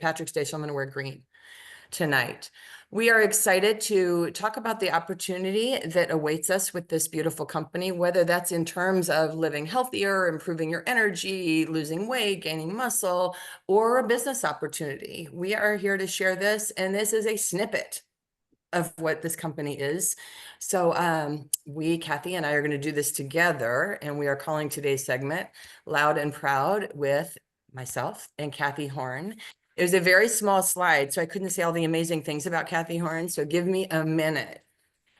Patrick's Day, so I'm going to wear green tonight. We are excited to talk about the opportunity that awaits us with this beautiful company, whether that's in terms of living healthier, improving your energy, losing weight, gaining muscle, or a business opportunity. We are here to share this, and this is a snippet of what this company is. So Kathi and I are going to do this together, and we are calling today's segment Loud and Proud with myself and Kathi Horn. It was a very small slide, so I couldn't say all the amazing things about Kathi Horn, so give me a minute.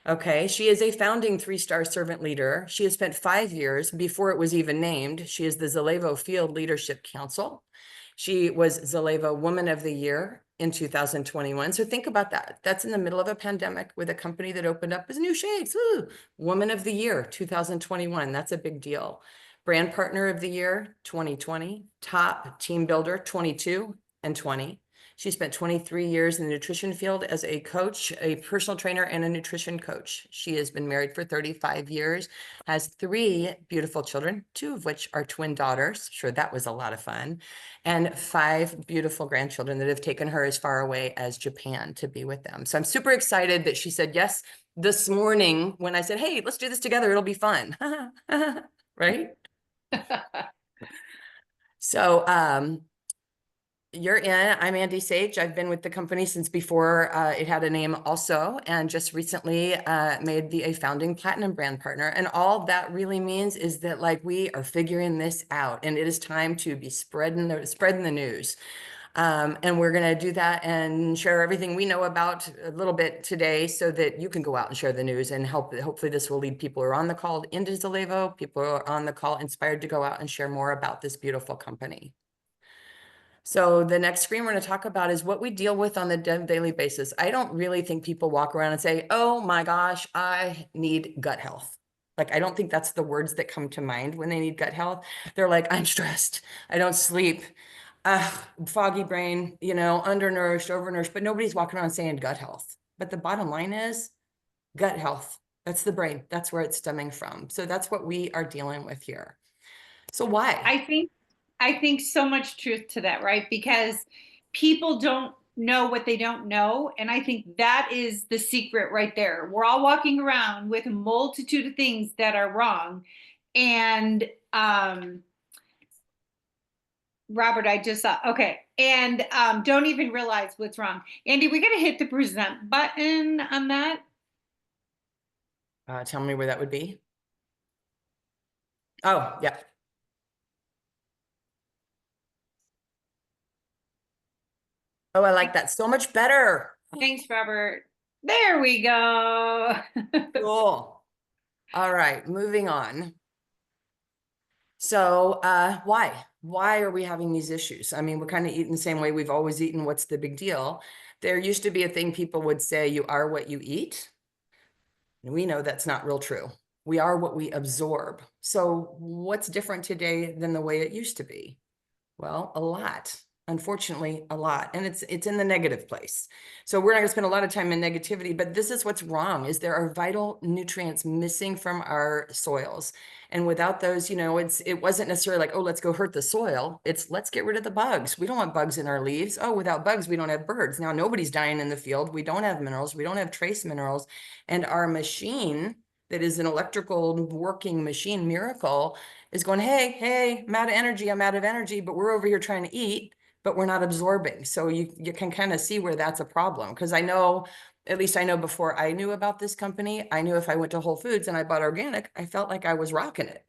Okay, she is a founding 3-star servant leader. She has spent 5 years before it was even named. She is the Zallevo Field Leadership Council. She was Zallevo Woman of the Year in 2021. So think about that. That's in the middle of a pandemic with a company that opened up as new shades. Ooh, Woman of the Year 2021. That's a big deal. Brand Partner of the Year 2020. Top Team Builder 22 and 20. She spent 23 years in the nutrition field as a coach, a personal trainer, and a nutrition coach. She has been married for 35 years, has 3 beautiful children, 2 of which are twin daughters. Sure, that was a lot of fun. And 5 beautiful grandchildren that have taken her as far away as Japan to be with them. So I'm super excited that she said yes this morning when I said, hey, let's do this together. It'll be fun. Right? So, you're in. I'm Andi Sage. I've been with the company since before it had a name also, and just recently made a founding platinum brand partner. And all that really means is that like we are figuring this out, and it is time to be spreading the news. And we're going to do that and share everything we know about a little bit today so that you can go out and share the news and hopefully this will lead people who are on the call into Zallevo, people who are on the call inspired to go out and share more about this beautiful company. So the next screen we're going to talk about is what we deal with on the daily basis. I don't really think people walk around and say, oh my gosh, I need gut health. Like, I don't think that's the words that come to mind when they need gut health. They're like, I'm stressed. I don't sleep. Foggy brain, undernourished, overnourished, but nobody's walking around saying gut health. But the bottom line is gut health. That's the brain. That's where it's stemming from. So that's what we are dealing with here. So why? I think so much truth to that, right? Because people don't know what they don't know. And I think that is the secret right there. We're all walking around with a multitude of things that are wrong. And Robert, I just saw, okay. And don't even realize what's wrong. Andi, we got to hit the present button on that. Tell me where that would be. Oh, yeah. Oh, I like that so much better. Thanks, Robert. There we go. Cool. All right, moving on. So why? Why are we having these issues? I mean, we're kind of eating the same way we've always eaten. What's the big deal? There used to be a thing people would say, you are what you eat. And we know that's not real true. We are what we absorb. So what's different today than the way it used to be? Well, a lot. Unfortunately, a lot. And it's in the negative place. So we're not going to spend a lot of time in negativity, but this is what's wrong, is there are vital nutrients missing from our soils. And without those, it wasn't necessarily like, oh, let's go hurt the soil. It's let's get rid of the bugs. We don't want bugs in our leaves. Oh, without bugs, we don't have birds. Now nobody's dying in the field. We don't have minerals. We don't have trace minerals. And our machine that is an electrical working machine miracle is going, hey, I'm out of energy, but we're over here trying to eat, but we're not absorbing. So you can kind of see where that's a problem. Because at least I know before I knew about this company, I knew if I went to Whole Foods and I bought organic, I felt like I was rocking it.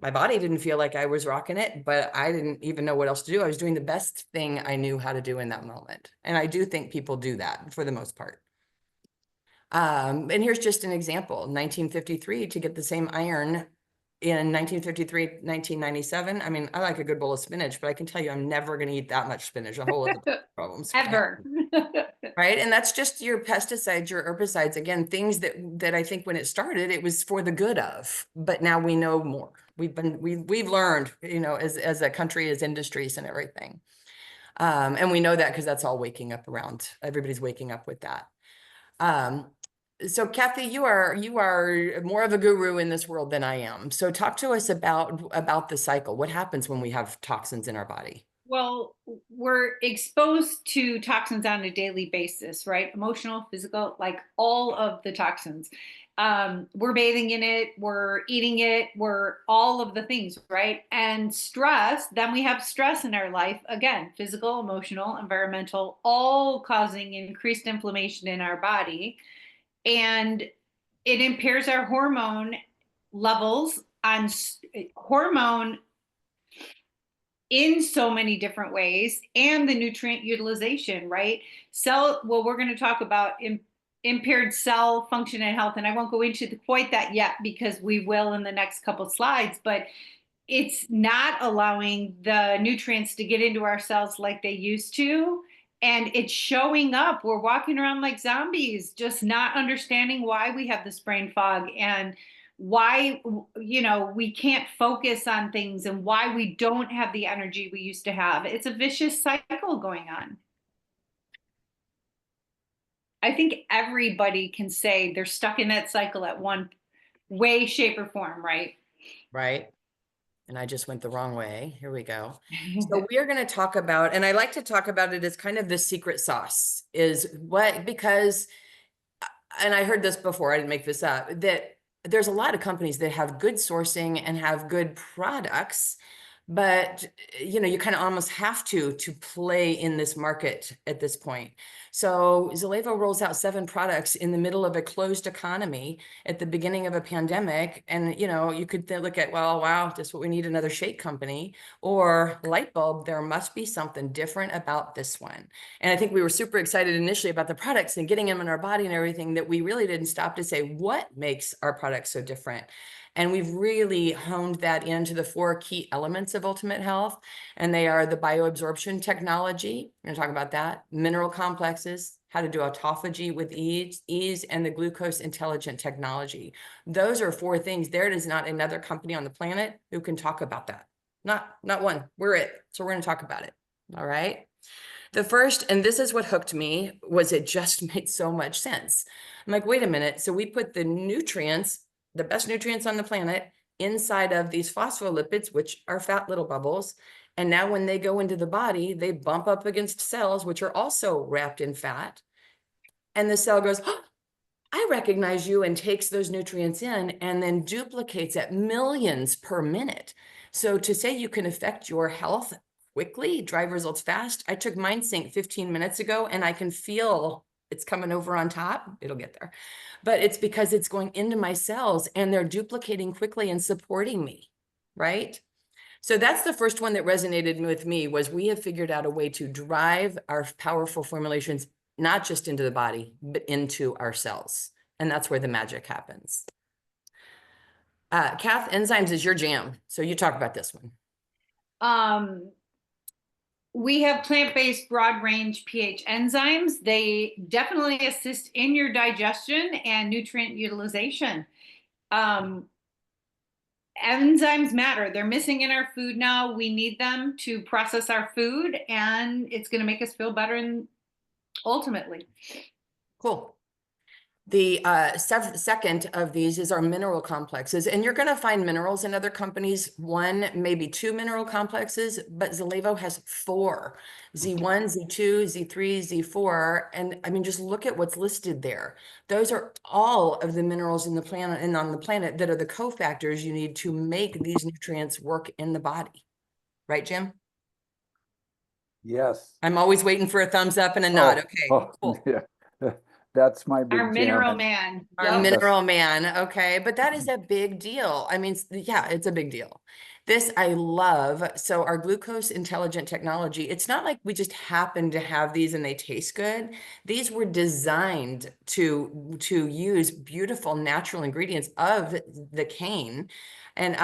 My body didn't feel like I was rocking it, but I didn't even know what else to do. I was doing the best thing I knew how to do in that moment. And I do think people do that for the most part. And here's just an example, 1953, to get the same iron in 1953, 1997. I mean, I like a good bowl of spinach, but I can tell you I'm never going to eat that much spinach, a whole other problems. Ever. Right. And that's just your pesticides, your herbicides, again, things that I think when it started, it was for the good of, but now we know more. We've learned, as a country, as industries and everything. And we know that because that's all waking up around. Everybody's waking up with that. So Kathi, you are more of a guru in this world than I am. So talk to us about the cycle. What happens when we have toxins in our body? Well, we're exposed to toxins on a daily basis, right? Emotional, physical, like all of the toxins. We're bathing in it, we're eating it, we're all of the things, right? And stress, then we have stress in our life, again, physical, emotional, environmental, all causing increased inflammation in our body. And it impairs our hormone levels on hormone in so many different ways, and the nutrient utilization, right? Well, we're going to talk about impaired cell function and health, and I won't go into quite that yet because we will in the next couple slides, but it's not allowing the nutrients to get into our cells like they used to. And it's showing up. We're walking around like zombies, just not understanding why we have this brain fog and why, we can't focus on things and why we don't have the energy we used to have. It's a vicious cycle going on. I think everybody can say they're stuck in that cycle at one way, shape, or form, right? Right. And I just went the wrong way. Here we go. So we are going to talk about, and I like to talk about it as kind of the secret sauce is what, because, and I heard this before, I didn't make this up, that there's a lot of companies that have good sourcing and have good products, but you kind of almost have to play in this market at this point. So Zallevo rolls out 7 products in the middle of a closed economy at the beginning of a pandemic. And, you could look at, well, wow, just what we need, another shake company, or light bulb. There must be something different about this one. And I think we were super excited initially about the products and getting them in our body and everything, that we really didn't stop to say, what makes our products so different? And we've really honed that into the 4 key elements of ultimate health. And they are the bioabsorption technology. We're going to talk about that. Mineral complexes, how to do autophagy with ease, and the glucose intelligent technology. Those are 4 things. There is not another company on the planet who can talk about that. Not one. We're it. So we're going to talk about it. All right. The first, and this is what hooked me, was it just made so much sense. I'm like, wait a minute. So we put the nutrients, the best nutrients on the planet, inside of these phospholipids, which are fat little bubbles. And now when they go into the body, they bump up against cells, which are also wrapped in fat. And the cell goes, oh, I recognize you, and takes those nutrients in and then duplicates at millions per minute. So to say you can affect your health quickly, drive results fast. I took MindSync 15 minutes ago and I can feel it's coming over on top. It'll get there. But it's because it's going into my cells and they're duplicating quickly and supporting me, right? So that's the first one that resonated with me, was we have figured out a way to drive our powerful formulations, not just into the body, but into our cells. And that's where the magic happens. Kath, enzymes is your jam. So you talk about this one. We have plant-based broad range pH enzymes. They definitely assist in your digestion and nutrient utilization. Enzymes matter. They're missing in our food now. We need them to process our food, and it's going to make us feel better ultimately. Cool. The second of these is our mineral complexes. And you're going to find minerals in other companies, 1, maybe 2 mineral complexes, but Zallevo has 4, Z1, Z2, Z3, Z4. And I mean, just look at what's listed there. Those are all of the minerals in the planet and on the planet that are the cofactors you need to make these nutrients work in the body. Right, Jim? Yes. I'm always waiting for a thumbs up and a nod. Okay, cool. Yeah. That's my big Our jam. mineral man. Our Yep. mineral man. Okay. But that is a big deal. I mean, yeah, it's a big deal. This I love. So our glucose intelligent technology, it's not like we just happen to have these and they taste good. These were designed to use beautiful natural ingredients of the cane. And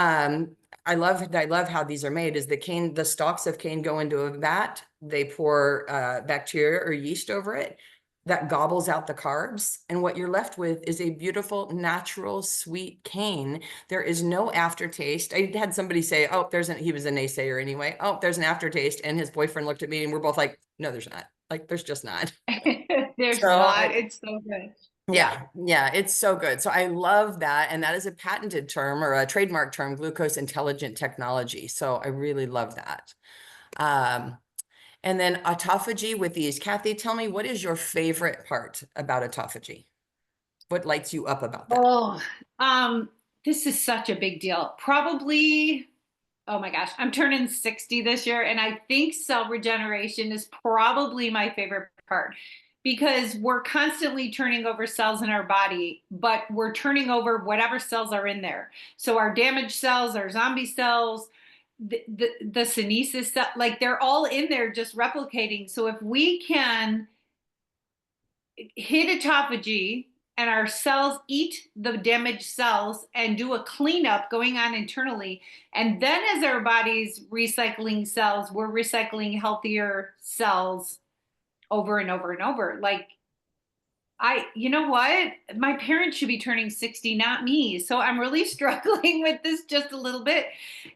I love how these are made. Is the stalks of cane go into a vat, they pour bacteria or yeast over it that gobbles out the carbs. And what you're left with is a beautiful, natural, sweet cane. There is no aftertaste. I had somebody say, oh, he was a naysayer anyway. Oh, there's an aftertaste. And his boyfriend looked at me and we're both like, no, there's not. Like, there's just not. There's not. It's so good. Yeah, it's so good. So I love that. And that is a patented term or a trademark term, glucose intelligent technology. So I really love that. And then autophagy with these. Kathi, tell me, what is your favorite part about autophagy? What lights you up about that? Oh, this is such a big deal. Probably, oh my gosh, I'm turning 60 this year, and I think cell regeneration is probably my favorite part because we're constantly turning over cells in our body, but we're turning over whatever cells are in there. So our damaged cells, our zombie cells, the senescence stuff, like they're all in there just replicating. So if we can hit autophagy and our cells eat the damaged cells and do a cleanup going on internally, and then as our body's recycling cells, we're recycling healthier cells over and over and over. Like, you know what? My parents should be turning 60, not me. So I'm really struggling with this just a little bit.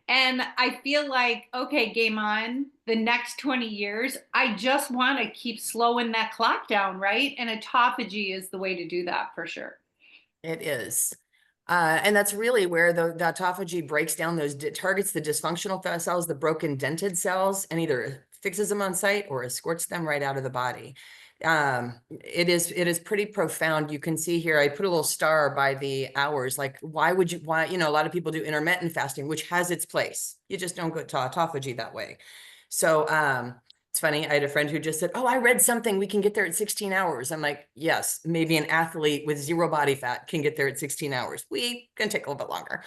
And I feel like, okay, game on. The next 20 years, I just want to keep slowing that clock down, right? And autophagy is the way to do that for sure. It is. And that's really where the autophagy breaks down those, targets the dysfunctional cells, the broken dented cells, and either fixes them on site or escorts them right out of the body. It is pretty profound. You can see here, I put a little star by the hours. Like, why, you know, a lot of people do intermittent fasting, which has its place. You just don't go to autophagy that way. So, it's funny. I had a friend who just said, "Oh, I read something. We can get there at 16 hours." I'm like, yes, maybe an athlete with zero body fat can get there at 16 hours. We can take a little bit longer,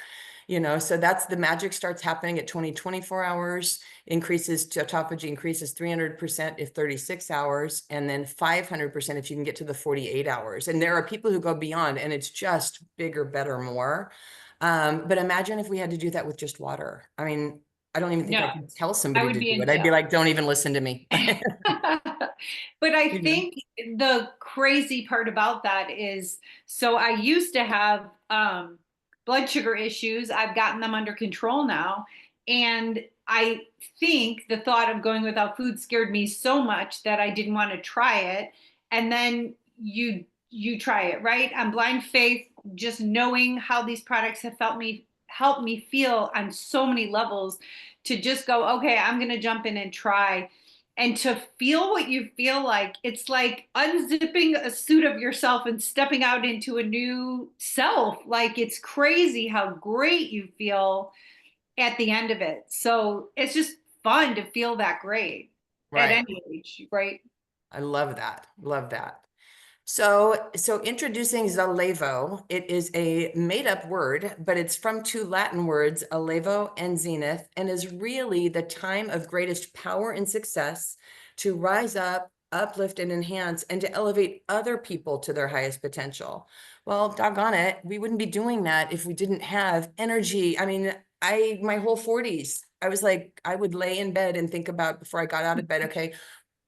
you know, so that's the magic starts happening at 24 hours, increases to autophagy, increases 300% if 36 hours, and then 500% if you can get to the 48 hours. And there are people who go beyond, and it's just bigger, better, more. But imagine if we had to do that with just water. I mean, I don't even think I No, could tell I somebody would to be do in it. I'd be jail. like, don't even listen to me. But I You know? think the crazy part about that is, so I used to have blood sugar issues. I've gotten them under control now. And I think the thought of going without food scared me so much that I didn't want to try it. And then you try it, right? On blind faith, just knowing how these products have helped me feel on so many levels, to just go, okay, I'm going to jump in and try. And to feel what you feel like, it's like unzipping a suit of yourself and stepping out into a new self. Like, it's crazy how great you feel at the end of it. So it's just fun to feel that great at Right. any age, right? I love that. Love that. So introducing Zallevo, it is a made-up word, but it's from two Latin words, Allevo and zenith, and is really the time of greatest power and success to rise up, uplift, and enhance, and to elevate other people to their highest potential. Well, doggone it, we wouldn't be doing that if we didn't have energy. I mean, my whole 40s, I was like, I would lay in bed and think about before I got out of bed, okay,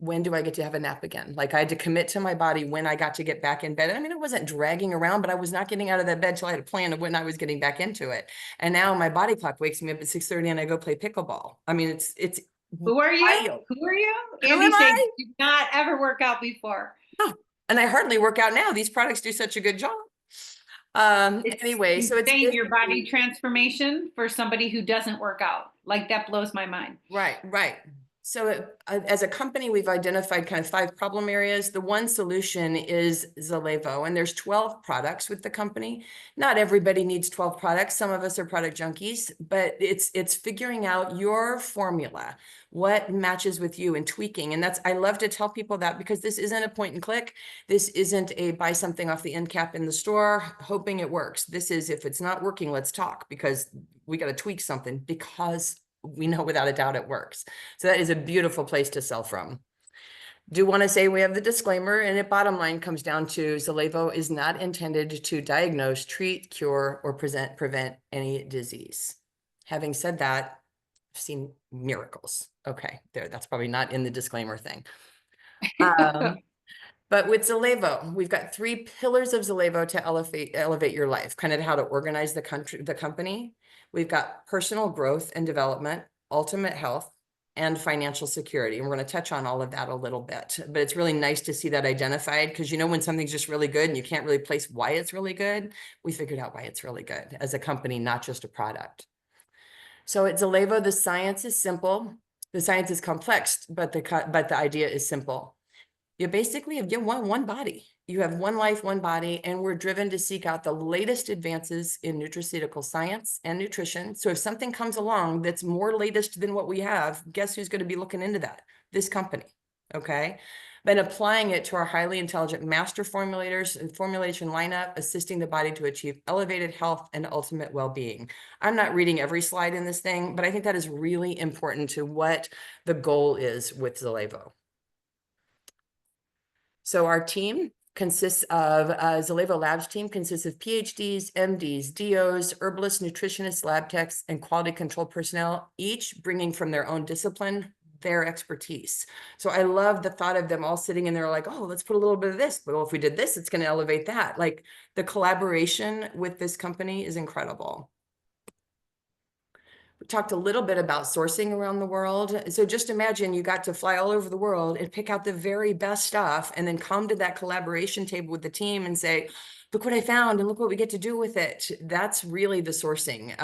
when do I get to have a nap again? Like, I had to commit to my body when I got to get back in bed. I mean, it wasn't dragging around, but I was not getting out of that bed till I had a plan of when I was getting back into it. And now my body clock wakes me up at 6:30 and I go play pickleball. I mean, it's Who are you? wild. Who are you? Who Andy am saying, I? did not ever work out before. Oh, and I hardly work out now. These products do such a good job. It's Anyway, so it's insane, your body basically transformation for somebody who doesn't work out. Like, that blows my mind. right. So as a company, we've identified kind of 5 problem areas. The one solution is Zallevo, and there's 12 products with the company. Not everybody needs 12 products. Some of us are product junkies, but it's figuring out your formula, what matches with you, and tweaking. And I love to tell people that, because this isn't a point and click. This isn't a buy something off the end cap in the store, hoping it works. This is, if it's not working, let's talk, because we got to tweak something, because we know without a doubt it works. So that is a beautiful place to sell from. Do want to say we have the disclaimer, and it bottom line comes down to Zallevo is not intended to diagnose, treat, cure, or prevent any disease. Having said that, I've seen miracles. Okay, that's probably not in the disclaimer thing. But with Zallevo, we've got 3 pillars of Zallevo to elevate your life, kind of how to organize the company. We've got personal growth and development, ultimate health, and financial security. And we're going to touch on all of that a little bit, but it's really nice to see that identified, because, you know, when something's just really good and you can't really place why it's really good, we figured out why it's really good as a company, not just a product. So at Zallevo, the science is simple. The science is complex, but the idea is simple. You basically have one body. You have one life, one body, and we're driven to seek out the latest advances in nutraceutical science and nutrition. So if something comes along that's more latest than what we have, guess who's going to be looking into that? This company, okay? Then applying it to our highly intelligent master formulators and formulation lineup, assisting the body to achieve elevated health and ultimate well-being. I'm not reading every slide in this thing, but I think that is really important to what the goal is with Zallevo. So our team consists of, Zallevo Labs team consists of PhDs, MDs, DOs, herbalists, nutritionists, lab techs, and quality control personnel, each bringing from their own discipline their expertise. So I love the thought of them all sitting in there like, oh, let's put a little bit of this. But well, if we did this, it's going to elevate that. Like the collaboration with this company is incredible. We talked a little bit about sourcing around the world. So just imagine you got to fly all over the world and pick out the very best stuff and then come to that collaboration table with the team and say, look what I found and look what we get to do with it. That's really the sourcing.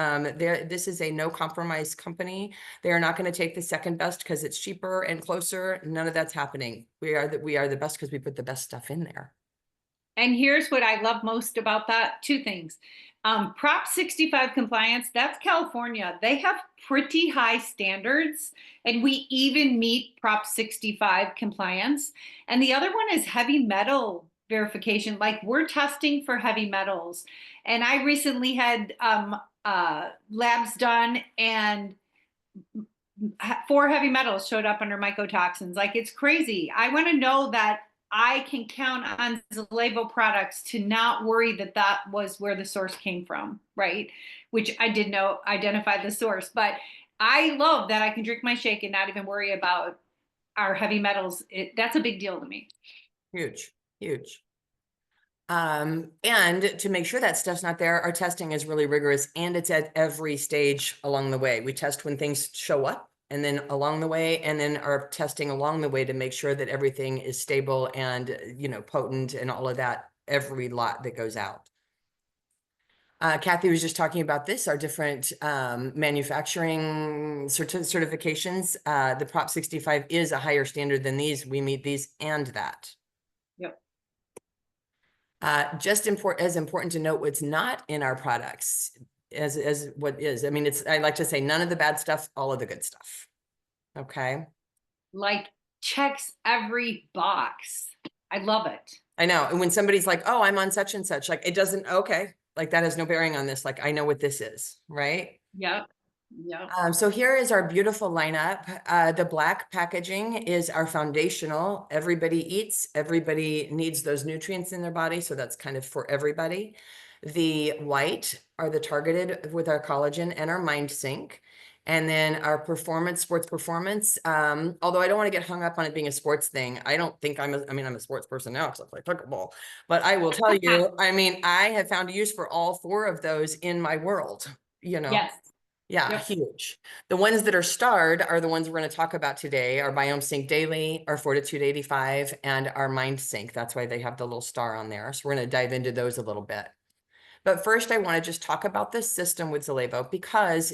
This is a no compromise company. They are not going to take the second best because it's cheaper and closer. None of that's happening. We are the best because we put the best stuff in there. And here's what I love most about that. Two things. Prop 65 compliance, that's California. They have pretty high standards, and we even meet Prop 65 compliance. And the other one is heavy metal verification. Like we're testing for heavy metals. And I recently had labs done, and 4 heavy metals showed up under mycotoxins. Like it's crazy. I want to know that I can count on Zallevo products to not worry that that was where the source came from, right? Which I did know, identify the source. But I love that I can drink my shake and not even worry about our heavy metals. That's a big deal to me. Huge, huge. And to make sure that stuff's not there, our testing is really rigorous and it's at every stage along the way. We test when things show up and then along the way, and then our testing along the way to make sure that everything is stable and, you know, potent and all of that, every lot that goes out. Kathi was just talking about this, our different manufacturing certifications. The Prop 65 is a higher standard than these. We meet these and that. Yep. Just as important to note what's not in our products as what is. I mean, I like to say none of the bad stuff, all of the good stuff. Okay. Like checks every box. I love it. I know. And when somebody's like, oh, I'm on such and such, like it doesn't, okay. Like that has no bearing on this. Like I know what this is, right? Yep. Yep. So here is our beautiful lineup. The black packaging is our foundational. Everybody eats, everybody needs those nutrients in their body. So that's kind of for everybody. The white are the targeted with our collagen and our mind sync. And then our performance, sports performance. Although I don't want to get hung up on it being a sports thing. I don't think I'm a sports person now because I play pickleball. But I will tell you, I mean, I have found use for all 4 of those in my world, you know. Yes. Yeah, Yep. huge. The ones that are starred are the ones we're going to talk about today. Our Biome Sync Daily, our Fortitude 85, and our Mind Sync. That's why they have the little star on there. So we're going to dive into those a little bit. But first, I want to just talk about this system with Zallevo because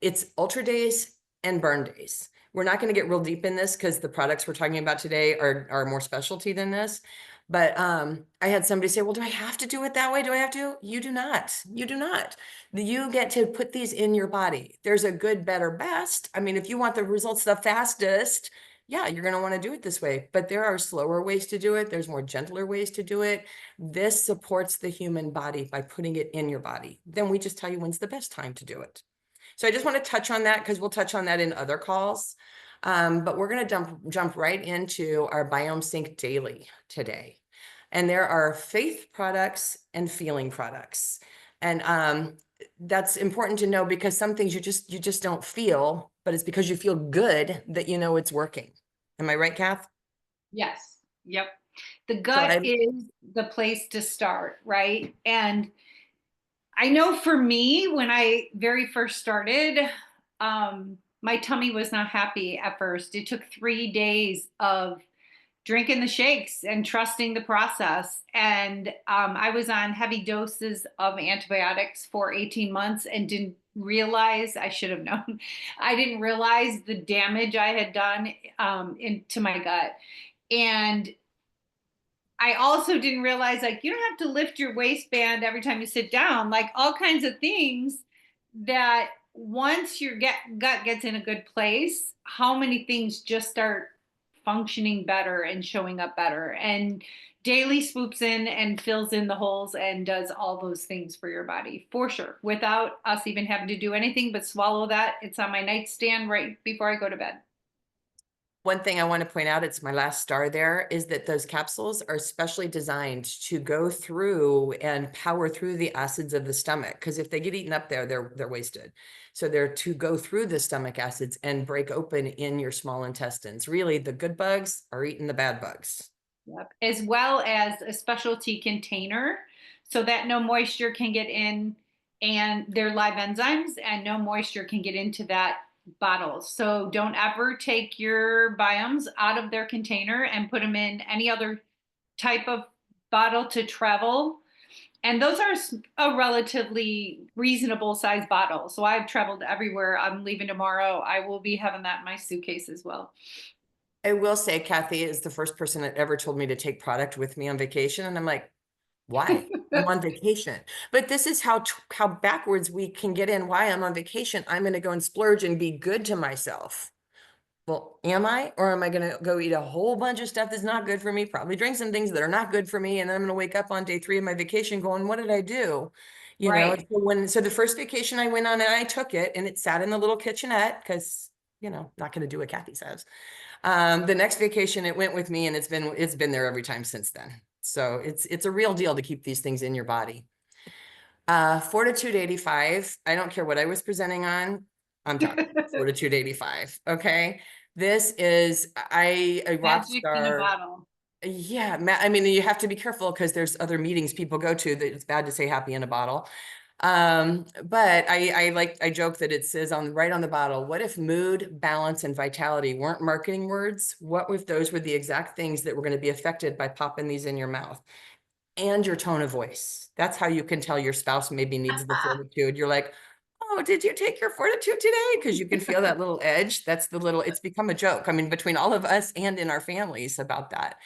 it's ultra days and burn days. We're not going to get real deep in this because the products we're talking about today are more specialty than this. But I had somebody say, well, do I have to do it that way? Do I have to? You do not. You do not. You get to put these in your body. There's a good, better, best. I mean, if you want the results the fastest, yeah, you're going to want to do it this way. But there are slower ways to do it. There's more gentler ways to do it. This supports the human body by putting it in your body. Then we just tell you when's the best time to do it. So I just want to touch on that because we'll touch on that in other calls. But we're going to jump right into our Biome Sync Daily today. And there are faith products and feeling products. And that's important to know because some things you just don't feel, but it's because you feel good that you know it's working. Am I right, Kath? Yes. Yep. The gut is the place to start, right? And I know for me, when I very first started, my tummy was not happy at first. It took 3 days of drinking the shakes and trusting the process. And I was on heavy doses of antibiotics for 18 months and didn't realize, I should have known, I didn't realize the damage I had done into my gut. And I also didn't realize, like, you don't have to lift your waistband every time you sit down, like all kinds of things that once your gut gets in a good place, how many things just start functioning better and showing up better. And daily swoops in and fills in the holes and does all those things for your body, for sure, without us even having to do anything but swallow that. It's on my nightstand right before I go to bed. One thing I want to point out, it's my last star there, is that those capsules are specially designed to go through and power through the acids of the stomach. Because if they get eaten up there, they're wasted. So they're to go through the stomach acids and break open in your small intestines. Really, the good bugs are eating the bad bugs. Yep. As well as a specialty container so that no moisture can get in, and they're live enzymes and no moisture can get into that bottle. So don't ever take your biomes out of their container and put them in any other type of bottle to travel. And those are a relatively reasonable size bottle. So I've traveled everywhere. I'm leaving tomorrow. I will be having that in my suitcase as well. I will say Kathi is the first person that ever told me to take product with me on vacation. And I'm like, why? I'm on vacation. But this is how backwards we can get in. Why I'm on vacation. I'm going to go and splurge and be good to myself. Well, am I? Or am I going to go eat a whole bunch of stuff that's not good for me? Probably drink some things that are not good for me. And then I'm going to wake up on day 3 of my vacation going, what did I do? You know, Right. so the first vacation I went on and I took it and it sat in the little kitchenette because, you know, not going to do what Kathi says. The next vacation it went with me and it's been there every time since then. So it's a real deal to keep these things in your body. Fortitude 85. I don't care what I was presenting on. I'm talking Fortitude 85. Okay. This is a rock Magic in a star. bottle. Yeah. I mean, you have to be careful because there's other meetings people go to that it's bad to say happy in a bottle. But I joke that it says right on the bottle, what if mood, balance, and vitality weren't marketing words? What if those were the exact things that were going to be affected by popping these in your mouth? And your tone of voice. That's how you can tell your spouse maybe needs the fortitude. You're like, oh, did you take your fortitude today? Because you can feel that little edge. It's become a joke. I mean, between all of us and in our families about that.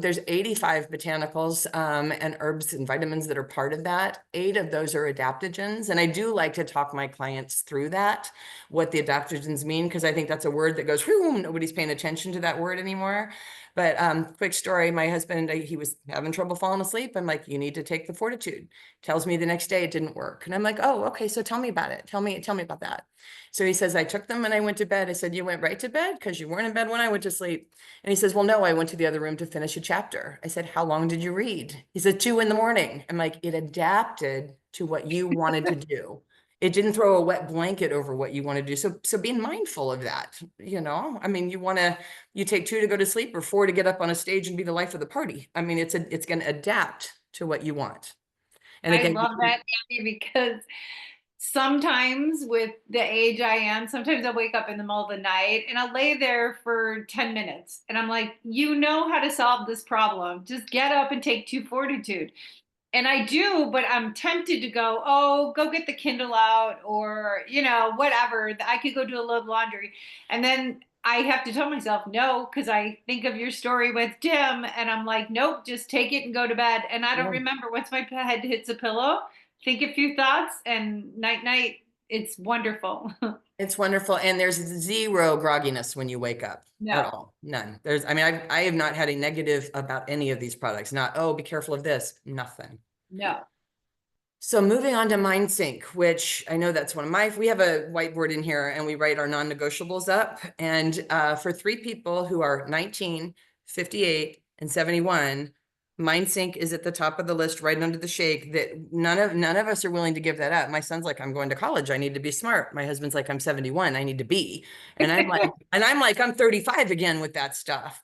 There's 85 botanicals and herbs and vitamins that are part of that. 8 of those are adaptogens. And I do like to talk my clients through that, what the adaptogens mean, because I think that's a word that goes, whew, nobody's paying attention to that word anymore. But quick story, my husband, he was having trouble falling asleep. I'm like, you need to take the Fortitude. Tells me the next day it didn't work. And I'm like, oh, okay, so tell me about it. Tell me about that. So he says, I took them and I went to bed. I said, you went right to bed because you weren't in bed when I went to sleep. And he says, well, no, I went to the other room to finish a chapter. I said, how long did you read? He said, 2 a.m. I'm like, it adapted to what you wanted to do. It didn't throw a wet blanket over what you want to do. So being mindful of that, you know, I mean, you take 2 to go to sleep or 4 to get up on a stage and be the life of the party. I mean, it's going to adapt to what you want. And again, I love that, Andi, because sometimes with the age I am, sometimes I'll wake up in the middle of the night and I'll lay there for 10 minutes. And I'm like, you know how to solve this problem. Just get up and take 2 Fortitude. And I do, but I'm tempted to go, oh, go get the Kindle out or, you know, whatever. I could go do a load of laundry. And then I have to tell myself no, because I think of your story with Tim and I'm like, nope, just take it and go to bed. And I don't remember once my head hits a pillow, think a few thoughts and night, it's wonderful. It's wonderful. And there's 0 grogginess when you wake up at No, all. None. I have not had a negative about any of these products. Not, oh, be careful of this. Nothing. no. So moving on to MindSync, which I know that's we have a whiteboard in here and we write our non-negotiables up. And for 3 people who are 19, 58, and 71, MindSync is at the top of the list right under the shake that none of us are willing to give that up. My son's like, I'm going to college. I need to be smart. My husband's like, I'm 71. I need to be. And I'm like, I'm 35 again with that stuff.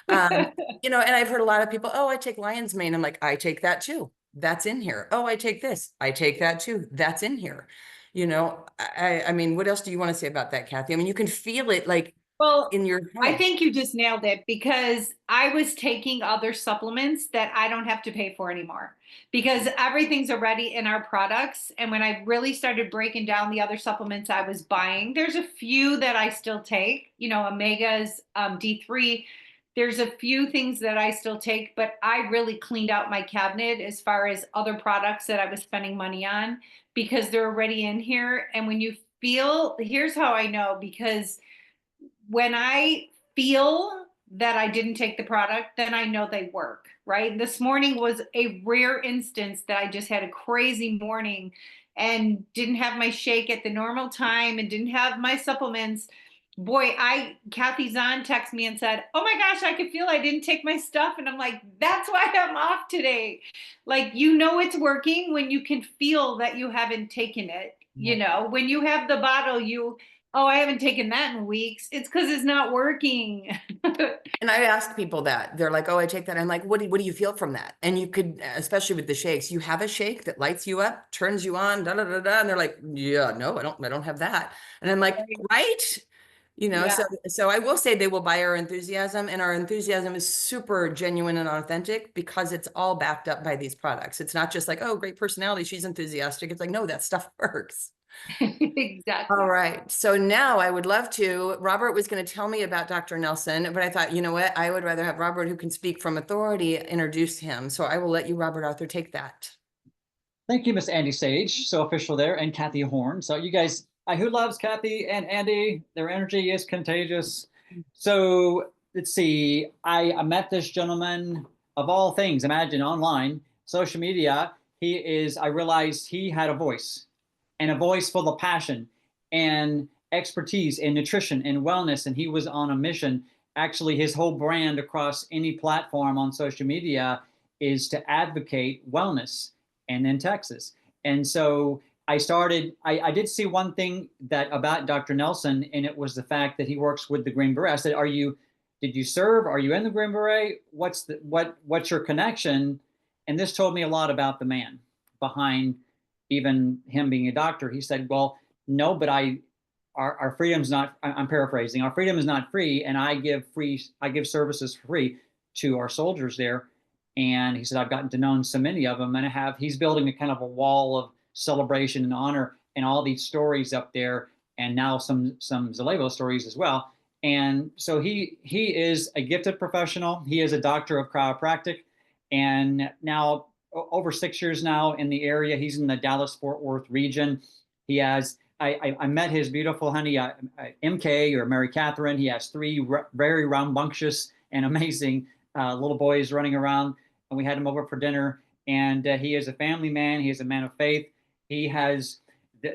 You know, and I've heard a lot of people, oh, I take lion's mane. I'm like, I take that too. That's in here. Oh, I take this. I take that too. That's in here. You know, I mean, what else do you want to say about that, Kathi? I mean, you can feel it like Well, in your I head. think you just nailed it because I was taking other supplements that I don't have to pay for anymore because everything's already in our products. And when I really started breaking down the other supplements I was buying, there's a few that I still take, you know, omegas, D3. There's a few things that I still take, but I really cleaned out my cabinet as far as other products that I was spending money on because they're already in here. And when you feel, here's how I know, because when I feel that I didn't take the product, then I know they work, right? This morning was a rare instance that I just had a crazy morning and didn't have my shake at the normal time and didn't have my supplements. Boy, Kathy Zahn texted me and said, "Oh my gosh, I could feel I didn't take my stuff." And I'm like, that's why I'm off today. Like, you know, it's working when you can feel that you haven't taken it. You know, when you have the bottle, oh, I haven't taken that in weeks. It's because it's not working. And I ask people that. They're like, oh, I take that. I'm like, what do you feel from that? And you could, especially with the shakes, you have a shake that lights you up, turns you on, da da da da. And they're like, yeah, no, I don't have that. And I'm like, right? You know, Yeah. so I will say they will buy our enthusiasm, and our enthusiasm is super genuine and authentic because it's all backed up by these products. It's not just like, oh, great personality, she's enthusiastic. It's like, no, that stuff works. All Exactly. right. So now I would love to. Robert was going to tell me about Dr. Nelson, but I thought, you know what? I would rather have Robert, who can speak from authority, introduce him. So I will let you, Robert Arthur, take that. Thank you, Miss Andy Sage, so official there, and Kathy Horn. So you guys, who loves Kathy and Andy? Their energy is contagious. So let's see. I met this gentleman of all things. Imagine online, social media. I realized he had a voice, and a voice full of passion and expertise in nutrition and wellness. And he was on a mission. Actually, his whole brand across any platform on social media is to advocate wellness and in Texas. And so I did see one thing that about Dr. Nelson, and it was the fact that he works with the Green Beret. I said, did you serve? Are you in the Green Beret? What's your connection? And this told me a lot about the man behind even him being a doctor. He said, well, no, but our freedom's not, I'm paraphrasing, our freedom is not free. And I give services free to our soldiers there. And he said, I've gotten to know so many of them, and he's building a kind of a wall of celebration and honor and all these stories up there, and now some Zallevo stories as well. And so he is a gifted professional. He is a doctor of chiropractic, and now over 6 years now in the area. He's in the Dallas-Fort Worth region. He has, I met his beautiful honey, MK, or Mary Catherine. He has three very rambunctious and amazing little boys running around. And we had him over for dinner. And he is a family man. He is a man of faith. He has,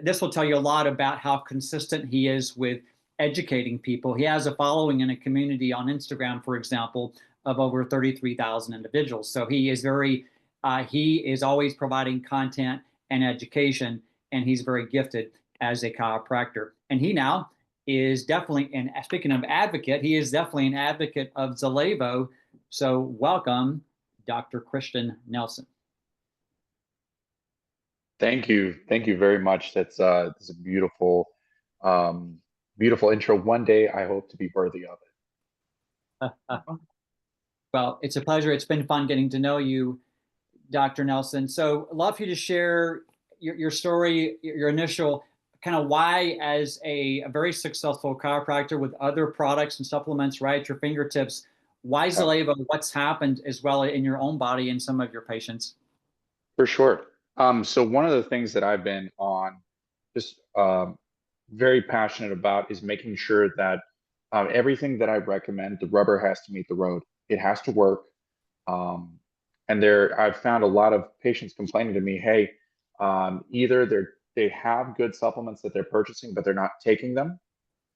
this will tell you a lot about how consistent he is with educating people. He has a following in a community on Instagram, for example, of over 33,000 individuals. So he is always providing content and education, and he's very gifted as a chiropractor. And he now is definitely, and speaking of advocate, he is definitely an advocate of Zallevo. So welcome, Dr. Christian Nelson. Thank you. Thank you very much. That's a beautiful, beautiful intro. One day I hope to be worthy of it. Well, it's a pleasure. It's been fun getting to know you, Dr. Nelson. So I'd love for you to share your story, your initial kind of why, as a very successful chiropractor with other products and supplements right at your fingertips, why Zallevo, what's happened as well in your own body and some of your patients? For sure. So one of the things that I've been on just very passionate about is making sure that everything that I recommend, the rubber has to meet the road. It has to work. And I've found a lot of patients complaining to me, hey, either they have good supplements that they're purchasing, but they're not taking them.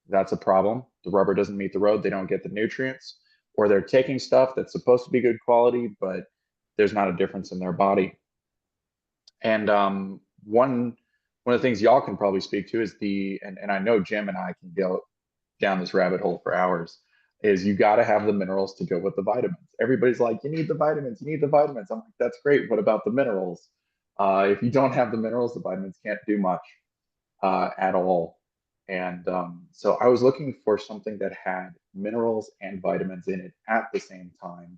That's a problem. The rubber doesn't meet the road. They don't get the nutrients, or they're taking stuff that's supposed to be good quality, but there's not a difference in their body. And one of the things y'all can probably speak to is and I know Jim and I can go down this rabbit hole for hours, is you got to have the minerals to go with the vitamins. Everybody's like, you need the vitamins, you need the vitamins. I'm like, that's great. What about the minerals? If you don't have the minerals, the vitamins can't do much at all. And so I was looking for something that had minerals and vitamins in it at the same time,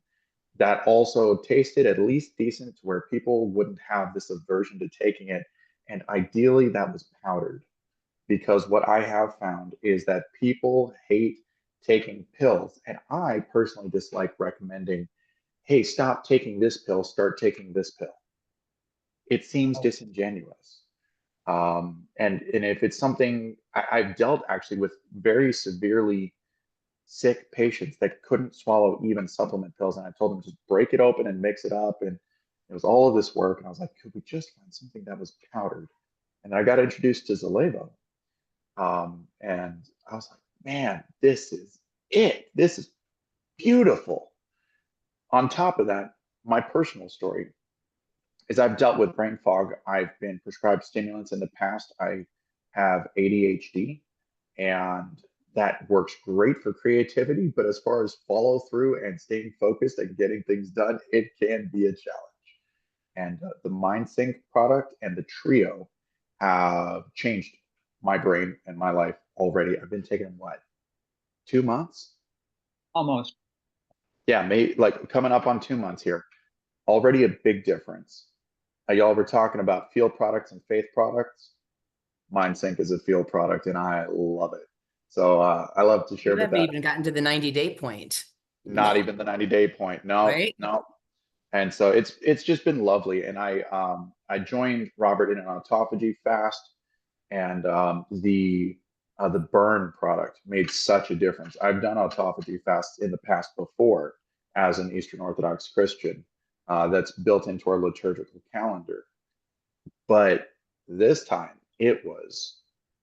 that also tasted at least decent to where people wouldn't have this aversion to taking it. And ideally, that was powdered. Because what I have found is that people hate taking pills. And I personally dislike recommending, hey, stop taking this pill, start taking this pill. It seems disingenuous. And if it's something I've dealt actually with very severely sick patients that couldn't swallow even supplement pills, and I told them just break it open and mix it up, and it was all of this work. And I was like, could we just find something that was powdered? And I got introduced to Zallevo, and I was like, man, this is it. This is beautiful. On top of that, my personal story is I've dealt with brain fog. I've been prescribed stimulants in the past. I have ADHD, and that works great for creativity. But as far as follow through and staying focused and getting things done, it can be a challenge. And the MindSync product and the Trio have changed my brain and my life already. I've been taking them, what, 2 months? Almost. Yeah, maybe like coming up on 2 months here. Already a big difference. Y'all were talking about field products and faith products. MindSync is a field product, and I love it. So I love to share You with haven't that. even gotten to the 90-day point. Not even the 90-day point. No, Right? no. And so it's just been lovely. And I joined Robert in an autophagy fast, and the burn product made such a difference. I've done autophagy fasts in the past before as an Eastern Orthodox Christian. That's built into our liturgical calendar. But this time it was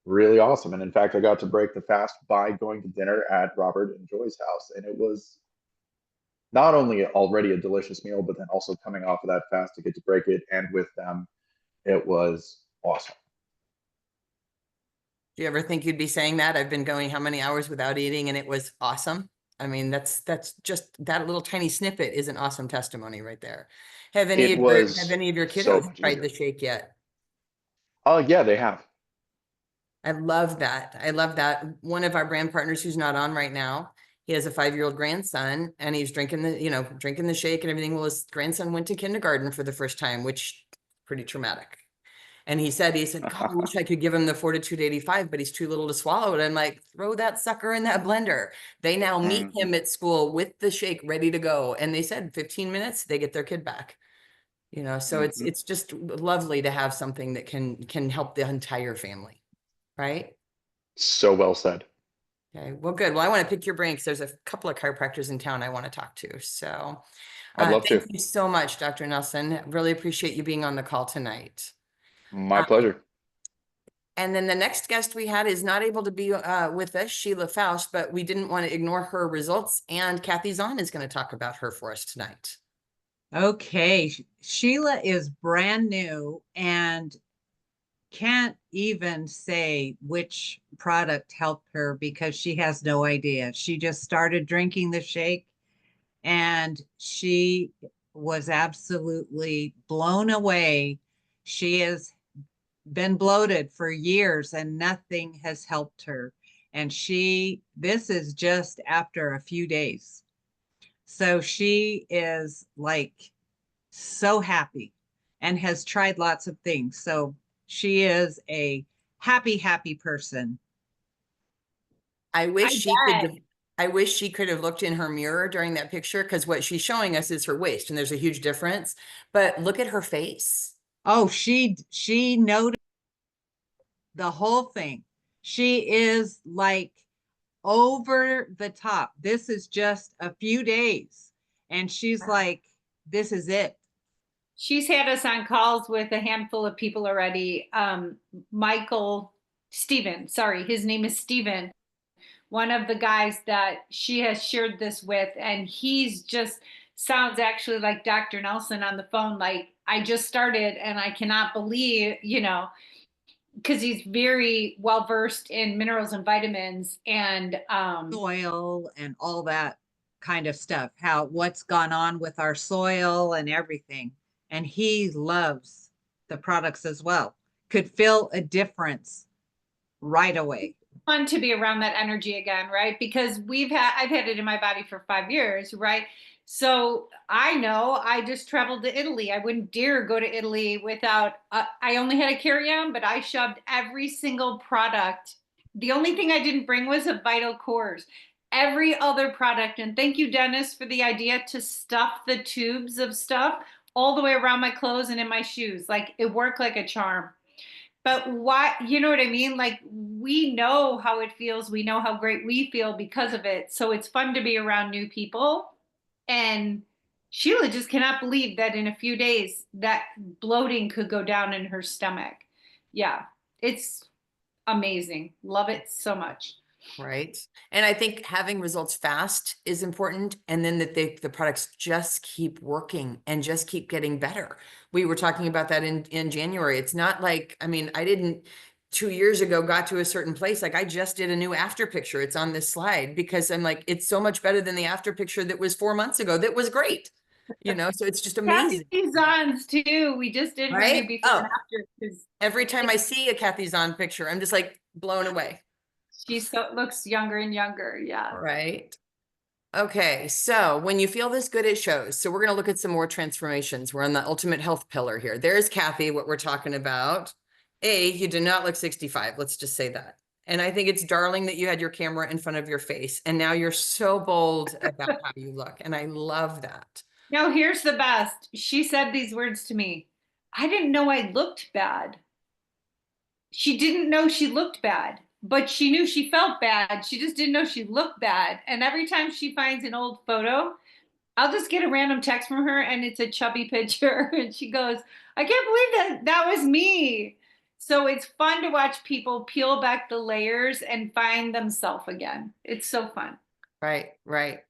really awesome. And in fact, I got to break the fast by going to dinner at Robert and Joy's house. And it was not only already a delicious meal, but then also coming off of that fast to get to break it and with them, it was awesome. Do you ever think you'd be saying that? I've been going how many hours without eating and it was awesome. I mean, that's just that little tiny snippet is an awesome testimony right there. Have any It of your was so kiddos much tried the easier. shake yet? Oh, yeah, they have. I love that. I love that. One of our brand partners who's not on right now, he has a 5-year-old grandson and he's drinking the shake and everything. Well, his grandson went to kindergarten for the first time, which pretty traumatic. And he said, God, I wish I could give him the Fortitude 85, but he's too little to swallow it. I'm like, throw that sucker in that blender. They now meet Mhm. him at school with the shake ready to go. And they said 15 minutes, they get their kid back. So Mhm. it's just lovely to have something that can help the entire family, right? So well said. Okay, well, good. Well, I want to pick your brain because there's a couple of chiropractors in town I want to talk to. So I'd love thank to. you so much, Dr. Nelson. Really appreciate you being on the call tonight. My pleasure. And then the next guest we had is not able to be with us, Sheila Faust, but we didn't want to ignore her results. And Kathi Zahn is going to talk about her for us tonight. Okay, Sheila is brand new and can't even say which product helped her because she has no idea. She just started drinking the shake and she was absolutely blown away. She has been bloated for years and nothing has helped her. And this is just after a few days. So she is like so happy and has tried lots of things. So she is a happy person. I wish I she bet. could. I wish she could have looked in her mirror during that picture because what she's showing us is her waist, and there's a huge difference. But look at her face. Oh, she noticed the whole thing. She is like over the top. This is just a few days. And she's like, this is it. She's had us on calls with a handful of people already. Sorry, his name is Steven, one of the guys that she has shared this with. And he's just sounds actually like Dr. Nelson on the phone. Like, I just started and I cannot believe, because he's very well versed in minerals and vitamins and Soil and all that kind of stuff, what's gone on with our soil and everything. And he loves the products as well. Could feel a difference right away. fun to be around that energy again, right? Because I've had it in my body for 5 years, right? So I know I just traveled to Italy. I wouldn't dare go to Italy without, I only had a carry-on, but I shoved every single product. The only thing I didn't bring was a Vital Cores. Every other product, and thank you, Dennis, for the idea to stuff the tubes of stuff all the way around my clothes and in my shoes. Like it worked like a charm. But why, you know what I mean? Like we know how it feels. We know how great we feel because of it. So it's fun to be around new people. And Sheila just cannot believe that in a few days that bloating could go down in her stomach. Yeah, it's amazing. Love it so much. Right. And I think having results fast is important. And then that the products just keep working and just keep getting better. We were talking about that in January. It's not like, I mean, I didn't 2 years ago got to a certain place. Like I just did a new after picture. It's on this slide because I'm like, it's so much better than the after picture that was 4 months ago. That was great. You know, so it's just amazing. Kathy Zons too. We just did her new Right? before and Oh, after because every time I see a Kathy's on picture, I'm just like blown away. she so looks younger and younger. Yeah. Right. Okay, so when you feel this good, it shows. So we're going to look at some more transformations. We're on the ultimate health pillar here. There's Kathy, what we're talking about. You do not look 65. Let's just say that. And I think it's darling that you had your camera in front of your face. And now you're so bold about how you look. And I love that. Now here's the best. She said these words to me. I didn't know I looked bad. She didn't know she looked bad, but she knew she felt bad. She just didn't know she looked bad. And every time she finds an old photo, I'll just get a random text from her and it's a chubby picture. And she goes, I can't believe that was me. So it's fun to watch people peel back the layers and find themselves again. It's so fun. Right, right.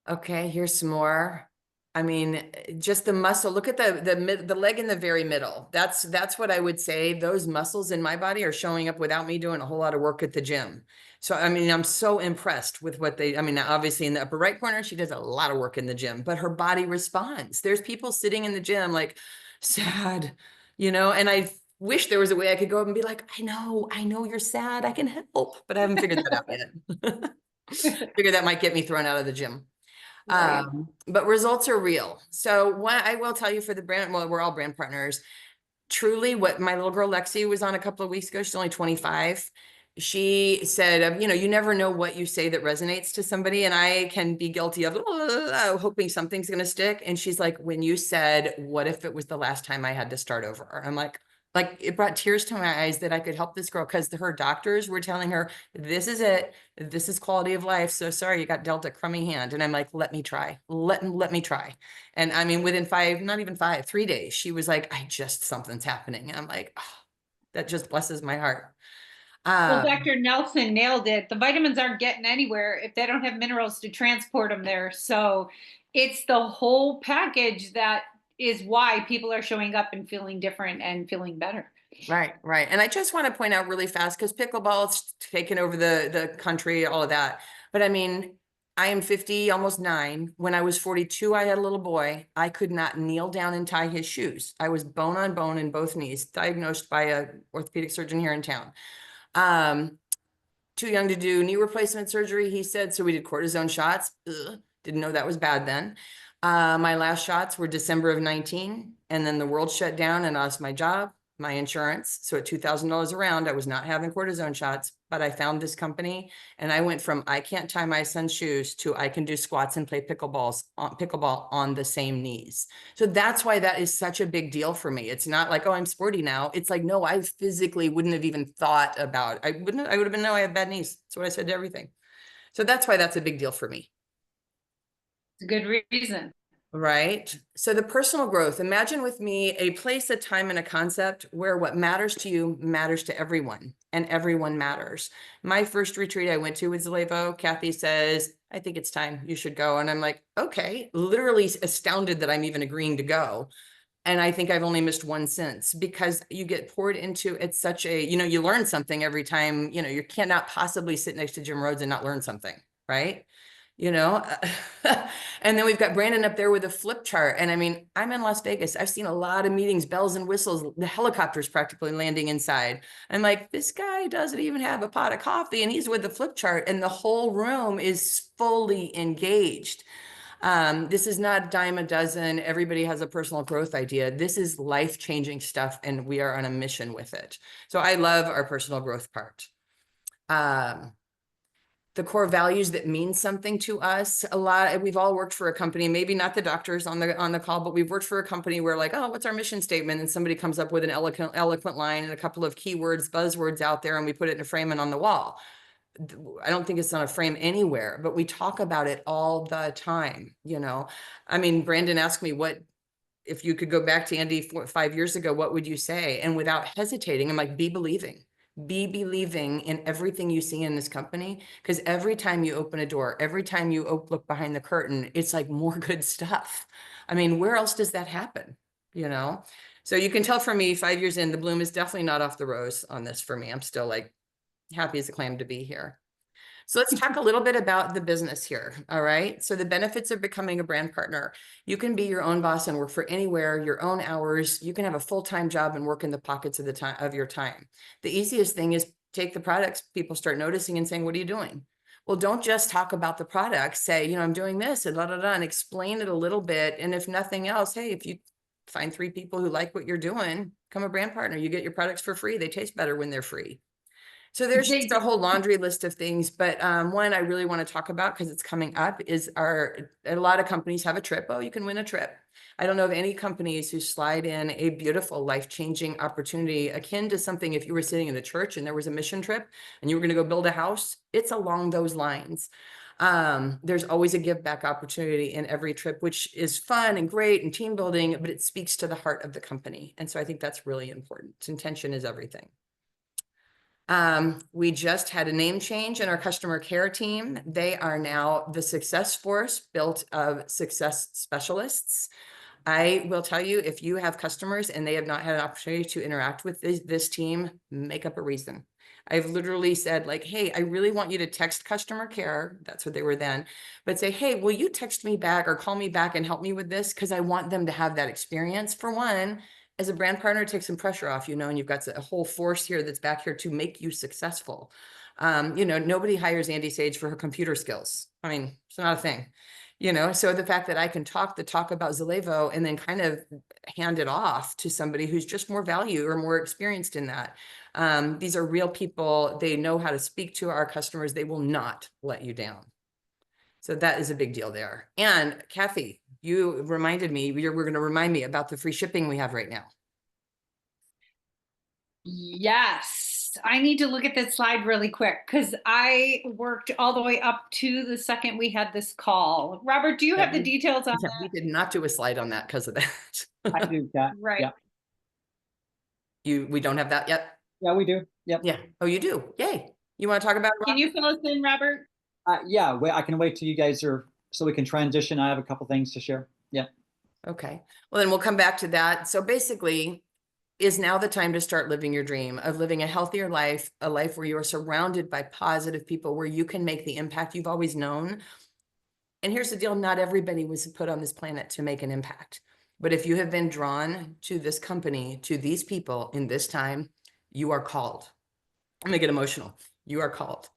Okay, here's some more. I mean, just the muscle. Look at the leg in the very middle. That's what I would say. Those muscles in my body are showing up without me doing a whole lot of work at the gym. So, I mean, I'm so impressed with what I mean, obviously in the upper right corner, she does a lot of work in the gym, but her body responds. There's people sitting in the gym like sad, you know, and I wish there was a way I could go up and be like, I know you're sad. I can help, but I haven't figured that out yet. Figure that might get me thrown out of the gym. Right. But results are real. So what I will tell you for the brand, well, we're all brand partners. Truly, what my little girl Lexi was on a couple of weeks ago, she's only 25. She said, you know, you never know what you say that resonates to somebody. And I can be guilty of hoping something's going to stick. And she's like, when you said, what if it was the last time I had to start over? I'm like it brought tears to my eyes that I could help this girl because her doctors were telling her, this is it. This is quality of life. So sorry, you got dealt a crummy hand. And I'm like, let me try. Let me try. And I mean, within 3 days, she was like, something's happening. And I'm like, oh, that just blesses my heart. Well, Dr. Nelson nailed it. The vitamins aren't getting anywhere if they don't have minerals to transport them there. So it's the whole package that is why people are showing up and feeling different and feeling better. Right, right. And I just want to point out really fast, because pickleball's taken over the country, all of that. But I mean, I am 50, almost 9. When I was 42, I had a little boy. I could not kneel down and tie his shoes. I was bone on bone in both knees, diagnosed by a orthopedic surgeon here in town. Too young to do knee replacement surgery, he said. So we did cortisone shots. Ugh, didn't know that was bad then. My last shots were December of 19, and then the world shut down and I lost my job, my insurance. So at $2,000 a round, I was not having cortisone shots, but I found this company and I went from, I can't tie my son's shoes to I can do squats and play pickleball on the same knees. So that's why that is such a big deal for me. It's not like, oh, I'm sporty now. It's like, no, I physically wouldn't have even thought about, I would have been, no, I have bad knees. That's what I said to everything. So that's why that's a big deal for me. It's a good reason. Right. So the personal growth, imagine with me a place, a time, and a concept where what matters to you matters to everyone and everyone matters. My first retreat I went to with Zallevo, Kathi says, I think it's time, you should go. And I'm like, okay, literally astounded that I'm even agreeing to go. And I think I've only missed one since, because you get poured into, it's such a, you know, you learn something every time, you know, you cannot possibly sit next to Jim Rhodes and not learn something, right? you know? And then we've got Brandon up there with a flip chart. And I mean, I'm in Las Vegas. I've seen a lot of meetings, bells and whistles, the helicopters practically landing inside. I'm like, this guy doesn't even have a pot of coffee and he's with the flip chart and the whole room is fully engaged. This is not a dime a dozen. Everybody has a personal growth idea. This is life-changing stuff and we are on a mission with it. So I love our personal growth part. The core values that mean something to us. We've all worked for a company, maybe not the doctors on the call, but we've worked for a company where like, oh, what's our mission statement? And somebody comes up with an eloquent line and a couple of keywords, buzzwords out there, and we put it in a frame and on the wall. I don't think it's on a frame anywhere, but we talk about it all the time, you know? I mean, Brandon asked me if you could go back to Andy 5 years ago, what would you say? And without hesitating, I'm like, be believing in everything you see in this company. Because every time you open a door, every time you look behind the curtain, it's like more good stuff. I mean, where else does that happen? You know? So you can tell from me 5 years in, the bloom is definitely not off the rose on this for me. I'm still like happy as a clam to be here. So let's talk a little bit about the business here. All right. So the benefits of becoming a brand partner. You can be your own boss and work for anywhere, your own hours. You can have a full-time job and work in the pockets of your time. The easiest thing is take the products people start noticing and saying, what are you doing? Well, don't just talk about the products. Say, you know, I'm doing this and and explain it a little bit. And if nothing else, hey, if you find 3 people who like what you're doing, become a brand partner. You get your products for free. They taste better when they're free. So there's just a whole laundry list of things, but one I really want to talk about because it's coming up is a lot of companies have a trip. Oh, you can win a trip. I don't know of any companies who slide in a beautiful life-changing opportunity akin to something if you were sitting in a church and there was a mission trip and you were going to go build a house. It's along those lines. There's always a give back opportunity in every trip, which is fun and great and team building, but it speaks to the heart of the company. And so I think that's really important. Intention is everything. We just had a name change in our customer care team. They are now the Success Force, built of success specialists. I will tell you, if you have customers and they have not had an opportunity to interact with this team, make up a reason. I've literally said like, hey, I really want you to text customer care. That's what they were then. But say, hey, will you text me back or call me back and help me with this? Because I want them to have that experience. For one, as a brand partner, take some pressure off, you know, and you've got a whole force here that's back here to make you successful. You know, nobody hires Andi Sage for her computer skills. I mean, it's not a thing, you know? So the fact that I can talk about Zallevo and then kind of hand it off to somebody who's just more value or more experienced in that. These are real people. They know how to speak to our customers. They will not let you down. So that is a big deal there. And Kathi, you reminded me, we're going to remind me about the free shipping we have right now. Yes, I need to look at this slide really quick because I worked all the way up to the second we had this call. Robert, do you have the details on that? We did not do a slide on that because of that. I do that. Right. Yeah. We don't have that yet? Yeah, we do. Yep. Yeah. Oh, you do? Yay. You want to talk about it, Can you fill us in, Robert? Yeah, I can wait till you guys are, so we can transition. I have a couple things to share. Yeah. Okay. Well, then we'll come back to that. So basically, is now the time to start living your dream of living a healthier life, a life where you are surrounded by positive people, where you can make the impact you've always known. And here's the deal. Not everybody was put on this planet to make an impact. But if you have been drawn to this company, to these people in this time, you are called. I'm going to get emotional. You are called.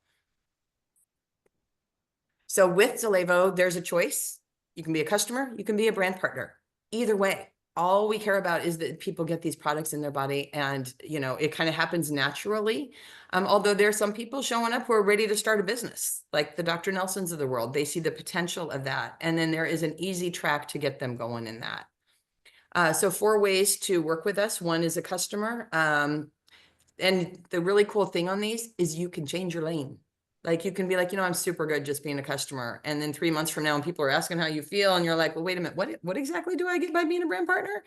So with Zallevo, there's a choice. You can be a customer, you can be a brand partner. Either way, all we care about is that people get these products in their body and, you know, it kind of happens naturally. Although there are some people showing up who are ready to start a business, like the Dr. Nelsons of the world. They see the potential of that. And then there is an easy track to get them going in that. So 4 ways to work with us. One is a customer. And the really cool thing on these is you can change your lane. Like you can be like, you know, I'm super good just being a customer. And then 3 months from now, and people are asking how you feel, and you're like, well, wait a minute, what exactly do I get by being a brand partner?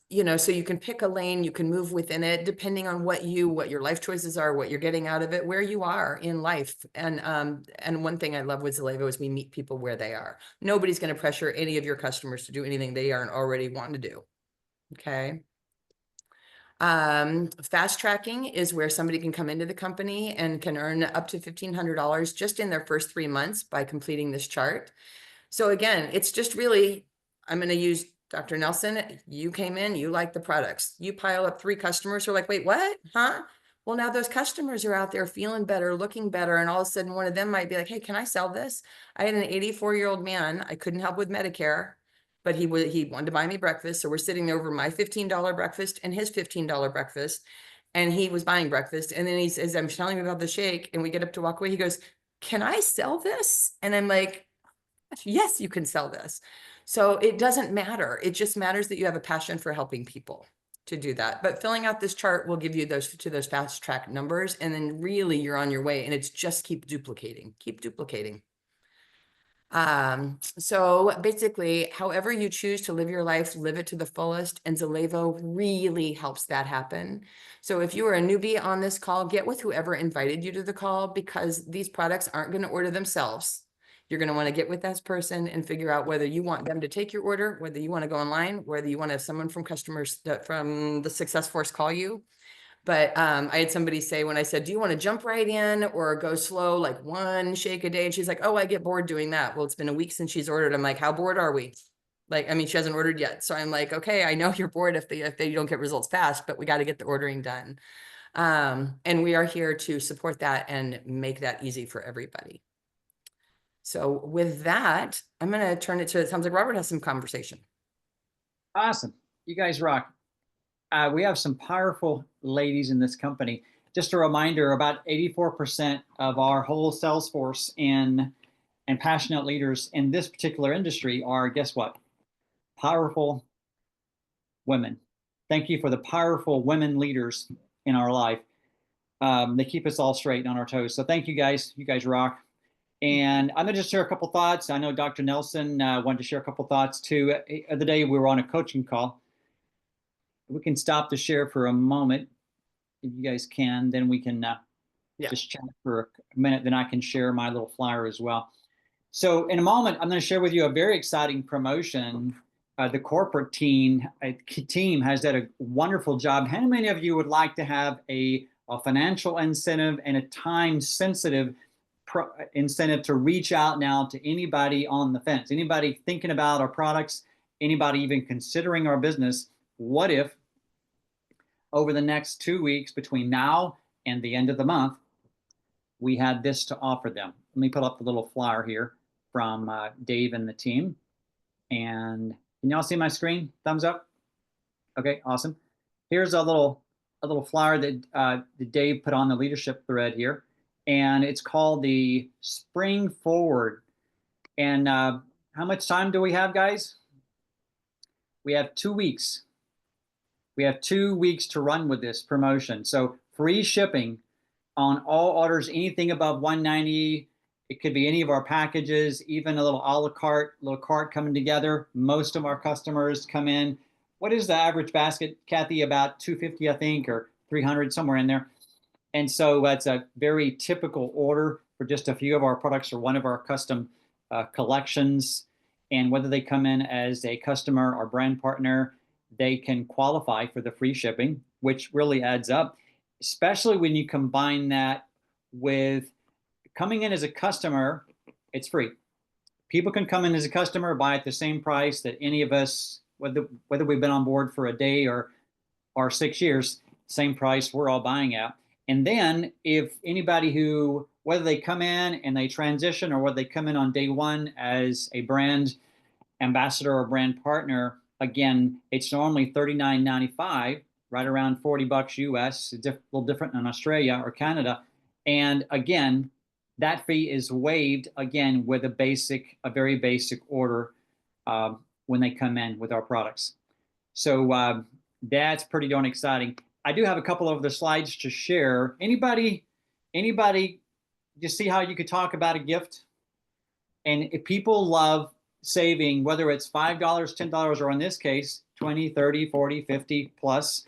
You know, so you can pick a lane, you can move within it, depending on what your life choices are, what you're getting out of it, where you are in life. And one thing I love with Zallevo is we meet people where they are. Nobody's going to pressure any of your customers to do anything they aren't already wanting to do. Okay. Fast tracking is where somebody can come into the company and can earn up to $1,500 just in their first 3 months by completing this chart. So again, it's just really, I'm going to use Dr. Nelson. You came in, you like the products. You pile up 3 customers who are like, wait, what? Huh? Well, now those customers are out there feeling better, looking better. And all of a sudden, one of them might be like, hey, can I sell this? I had an 84-year-old man. I couldn't help with Medicare, but he wanted to buy me breakfast. So we're sitting over my $15 breakfast and his $15 breakfast. And he was buying breakfast. And then he says, I'm telling him about the shake. And we get up to walk away. He goes, can I sell this? And I'm like, yes, you can sell this. So it doesn't matter. It just matters that you have a passion for helping people to do that. But filling out this chart will give you those fast track numbers. And then really you're on your way, and it's just keep duplicating. So basically, however you choose to live your life, live it to the fullest. And Zallevo really helps that happen. So if you are a newbie on this call, get with whoever invited you to the call, because these products aren't going to order themselves. You're going to want to get with that person and figure out whether you want them to take your order, whether you want to go online, whether you want to have someone from from the Success Force call you. But I had somebody say, when I said, do you want to jump right in or go slow, like 1 shake a day? And she's like, oh, I get bored doing that. Well, it's been a week since she's ordered. I'm like, how bored are we? Like, I mean, she hasn't ordered yet. So I'm like, okay, I know you're bored if they don't get results fast, but we got to get the ordering done. And we are here to support that and make that easy for everybody. So with that, I'm going to turn it to, it sounds like Robert has some conversation. Awesome. You guys rock. We have some powerful ladies in this company. Just a reminder, about 84% of our whole sales force and passionate leaders in this particular industry are, guess what? Powerful women. Thank you for the powerful women leaders in our life. They keep us all straight on our toes. So thank you guys. You guys rock. And I'm going to just share a couple thoughts. I know Dr. Nelson wanted to share a couple thoughts too. The other day we were on a coaching call. We can stop the share for a moment. If you guys can, then we can just chat for a minute. Then I can share my little flyer as well. So in a moment, I'm going to share with you a very exciting promotion. The corporate team has done a wonderful job. How many of you would like to have a financial incentive and a time-sensitive incentive to reach out now to anybody on the fence, anybody thinking about our products, anybody even considering our business? What if over the next 2 weeks between now and the end of the month, we had this to offer them? Let me put up the little flyer here from Dave and the team. And can y'all see my screen? Thumbs up. Okay, awesome. Here's a little flyer that Dave put on the leadership thread here. And it's called the Spring Forward. And how much time do we have, guys? We have 2 weeks. We have 2 weeks to run with this promotion. So free shipping on all orders, anything above $190. It could be any of our packages, even a little a la carte, little cart coming together. Most of our customers come in. What is the average basket, Kathi? About $250, I think, or $300, somewhere in there. And so that's a very typical order for just a few of our products or one of our custom collections. And whether they come in as a customer or brand partner, they can qualify for the free shipping, which really adds up, especially when you combine that with coming in as a customer. It's free. People can come in as a customer, buy at the same price that any of us, whether we've been on board for a day or 6 years, same price we're all buying at. And then if anybody who, whether they come in and they transition or whether they come in on day one as a brand ambassador or brand partner, again, it's normally $39.95, right around $40 US. It's a little different in Australia or Canada. And again, that fee is waived again with a very basic order when they come in with our products. So that's pretty darn exciting. I do have a couple of the slides to share. Anybody just see how you could talk about a gift? And if people love saving, whether it's $5, $10, or in this case, 20, 30, 40, 50 plus,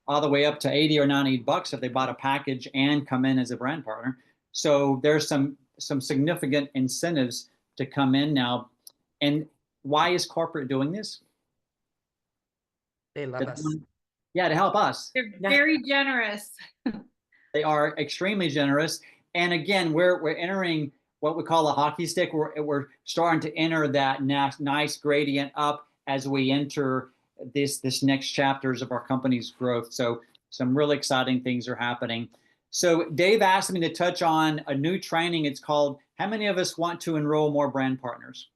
all the way up to 80 or 90 bucks if they bought a package and come in as a brand partner. So there's some significant incentives to come in now. And why is corporate doing this? They love us. Yeah, to help us. They're Yeah. very generous. They are extremely generous. And again, we're entering what we call a hockey stick. We're starting to enter that nice gradient up as we enter this next chapters of our company's growth. So some really exciting things are happening. So Dave asked me to touch on a new training. It's called How Many of Us Want to Enroll More Brand Partners?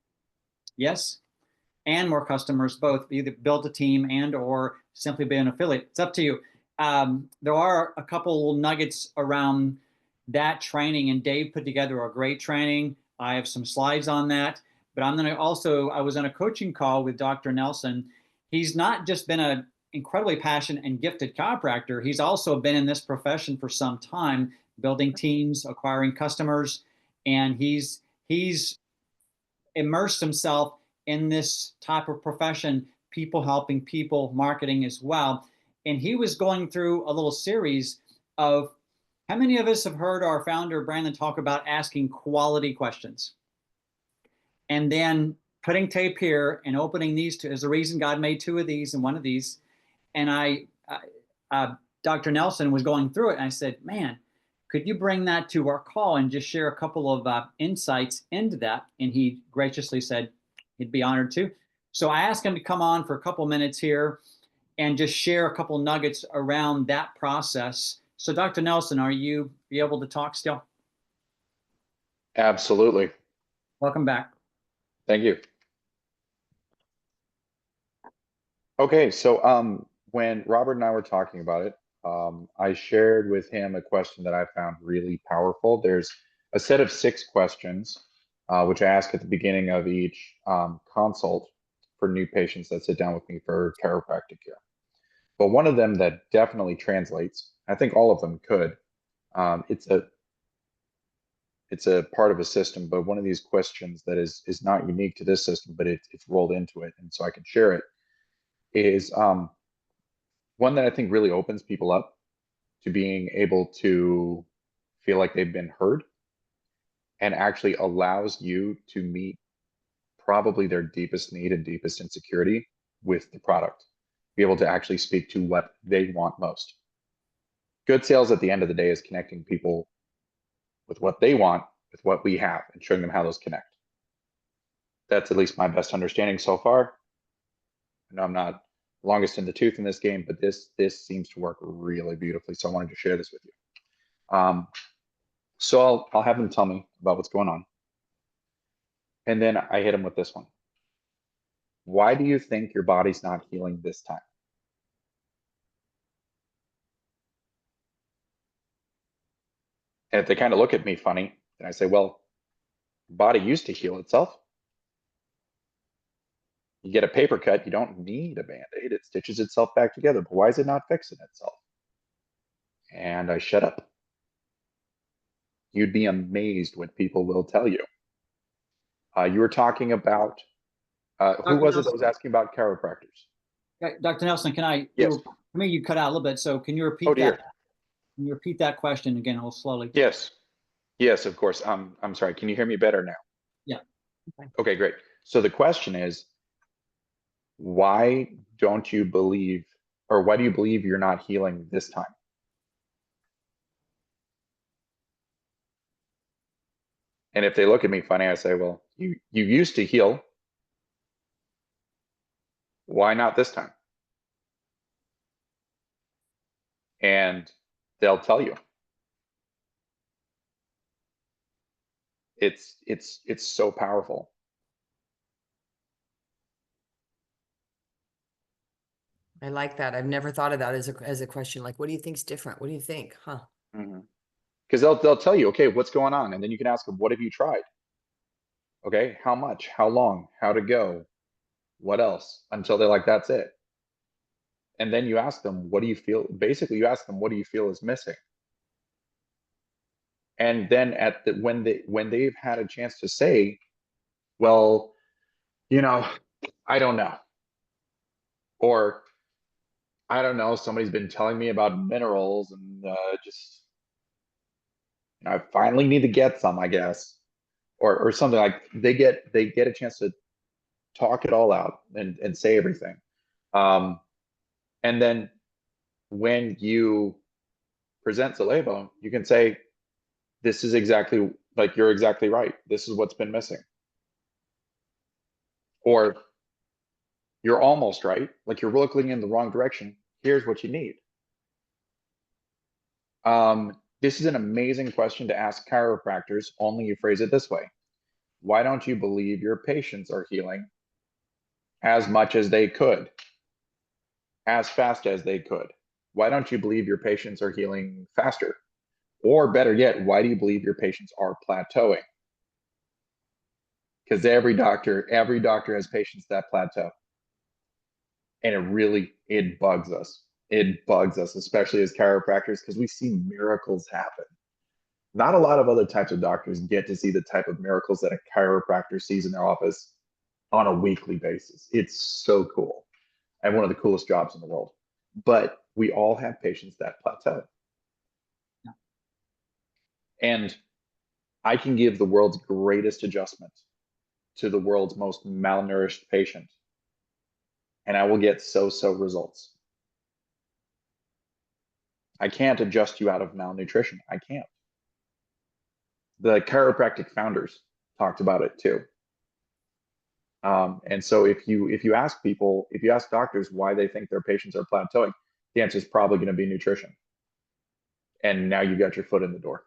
Yes, and more customers, both either build a team and or simply be an affiliate. It's up to you. There are a couple nuggets around that training, and Dave put together a great training. I have some slides on that, but I'm going to also, I was on a coaching call with Dr. Nelson. He's not just been an incredibly passionate and gifted chiropractor. He's also been in this profession for some time, building teams, acquiring customers, and he's immersed himself in this type of profession, people helping people, marketing as well. And he was going through a little series of how many of us have heard our founder, Brandon, talk about asking quality questions? And then putting tape here and opening these two is the reason God made two of these and one of these. And Dr. Nelson was going through it, and I said, man, could you bring that to our call and just share a couple of insights into that? And he graciously said he'd be honored to. So I asked him to come on for a couple minutes here and just share a couple nuggets around that process. So Dr. Nelson, are you able to talk still? Absolutely. Welcome back. Thank you. Okay, so when Robert and I were talking about it, I shared with him a question that I found really powerful. There's a set of 6 questions, which I ask at the beginning of each consult for new patients that sit down with me for chiropractic care. But one of them that definitely translates, I think all of them could, it's a part of a system, but one of these questions that is not unique to this system, but it's rolled into it, and so I can share it, is one that I think really opens people up to being able to feel like they've been heard and actually allows you to meet probably their deepest need and deepest insecurity with the product, be able to actually speak to what they want most. Good sales at the end of the day is connecting people with what they want, with what we have, and showing them how those connect. That's at least my best understanding so far. I know I'm not longest in the tooth in this game, but this seems to work really beautifully. So I wanted to share this with you. So I'll have them tell me about what's going on. And then I hit them with this one. Why do you think your body's not healing this time? And if they kind of look at me funny, and I say, well, your body used to heal itself. You get a paper cut, you don't need a Band-Aid. It stitches itself back together. But why is it not fixing itself? And I shut up. You'd be amazed what people will tell you. You were talking about, who was it that was asking about chiropractors? Dr. Nelson, can I, Yes. for me, you cut out a little bit. So can you repeat Oh dear. that? Can you repeat that question again a little slowly? Yes. Yes, of course. I'm sorry. Can you hear me better now? Yeah. Okay, great. So the question is, why don't you believe, or why do you believe you're not healing this time? And if they look at me funny, I say, well, you used to heal. Why not this time? And they'll tell you. It's so powerful. I like that. I've never thought of that as a question. Like, what do you think's different? What do you think? Huh? Because they'll tell you, okay, what's going on? And then you can ask them, what have you tried? Okay, how much? How long? How to go? What else? Until they're like, that's it. And then you ask them, what do you feel? Basically, you ask them, what do you feel is missing? And then when they've had a chance to say, well, I don't know. Or I don't know, somebody's been telling me about minerals and just, I finally need to get some, I guess. Or something like they get a chance to talk it all out and say everything. And then when you present Zallevo, you can say, this is exactly, like, you're exactly right. This is what's been missing. Or you're almost right. Like, you're looking in the wrong direction. Here's what you need. This is an amazing question to ask chiropractors, only you phrase it this way. Why don't you believe your patients are healing as much as they could, as fast as they could? Why don't you believe your patients are healing faster? Or better yet, why do you believe your patients are plateauing? Because every doctor has patients that plateau. And it bugs us. It bugs us, especially as chiropractors, because we see miracles happen. Not a lot of other types of doctors get to see the type of miracles that a chiropractor sees in their office on a weekly basis. It's so cool. I have one of the coolest jobs in the world. But we all have patients that plateau. Yeah. And I can give the world's greatest adjustment to the world's most malnourished patient, and I will get so-so results. I can't adjust you out of malnutrition. I can't. The chiropractic founders talked about it too. And so if you ask people, if you ask doctors why they think their patients are plateauing, the answer is probably going to be nutrition. And now you got your foot in the door.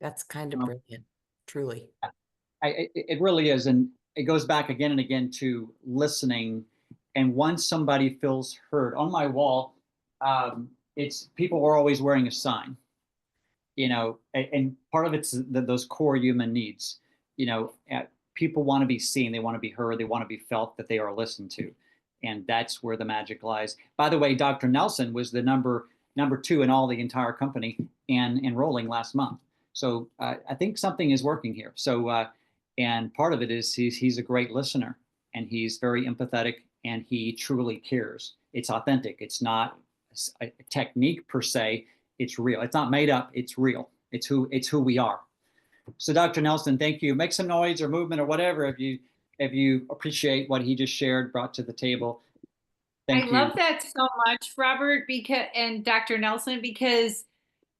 That's kind of brilliant, truly. It really is. And it goes back again and again to listening. And once somebody feels heard, on my wall, it's people are always wearing a sign, and part of it's those core human needs. People want to be seen, they want to be heard, they want to be felt that they are listened to. And that's where the magic lies. By the way, Dr. Nelson was the number 2 in all the entire company and enrolling last month. So I think something is working here. So, and part of it is he's a great listener, and he's very empathetic, and he truly cares. It's authentic. It's not a technique per se. It's real. It's not made up. It's real. It's who we are. So Dr. Nelson, thank you. Make some noise or movement or whatever if you appreciate what he just shared, brought to the table. Thank you. I love that so much, Robert, and Dr. Nelson, because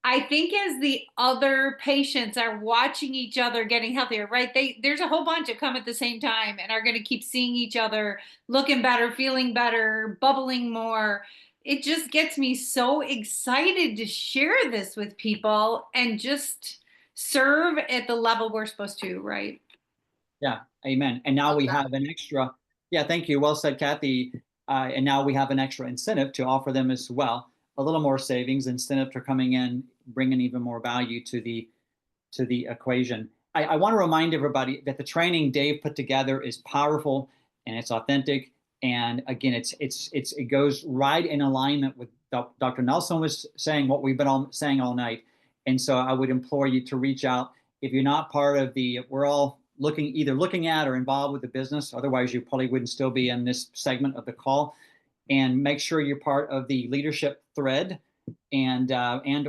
I think as the other patients are watching each other getting healthier, right? There's a whole bunch that come at the same time and are going to keep seeing each other, looking better, feeling better, bubbling more. It just gets me so excited to share this with people and just serve at the level we're supposed to, right? Yeah, amen. And now we have an extra. Yeah, thank you. Well said, Kathy. And now we have an extra incentive to offer them as well. A little more savings, incentive to coming in, bringing even more value to the equation. I want to remind everybody that the training Dave put together is powerful and it's authentic. And again, it goes right in alignment with Dr. Nelson was saying, what we've been saying all night. And so I would implore you to reach out. If you're not part of we're all either looking at or involved with the business. Otherwise, you probably wouldn't still be in this segment of the call. And make sure you're part of the leadership thread and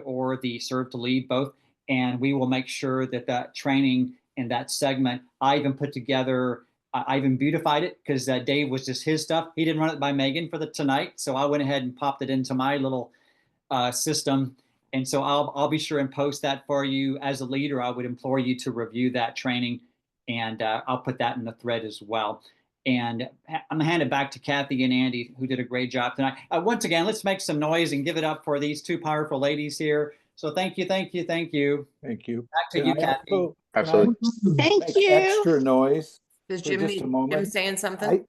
or the serve to lead, both. And we will make sure that training in that segment, I even put together, I even beautified it because Dave was just his stuff. He didn't run it by Megan for tonight. So I went ahead and popped it into my little system. And so I'll be sure and post that for you. As a leader, I would implore you to review that training, and I'll put that in the thread as well. And I'm gonna hand it back to Kathy and Andi, who did a great job tonight. Once again, let's make some noise and give it up for these two powerful ladies here. So thank you, thank you, thank you. Thank you. Back to you, Kathy. Absolutely. Thank you. Extra noise Does for Jim just a Jim moment. saying something?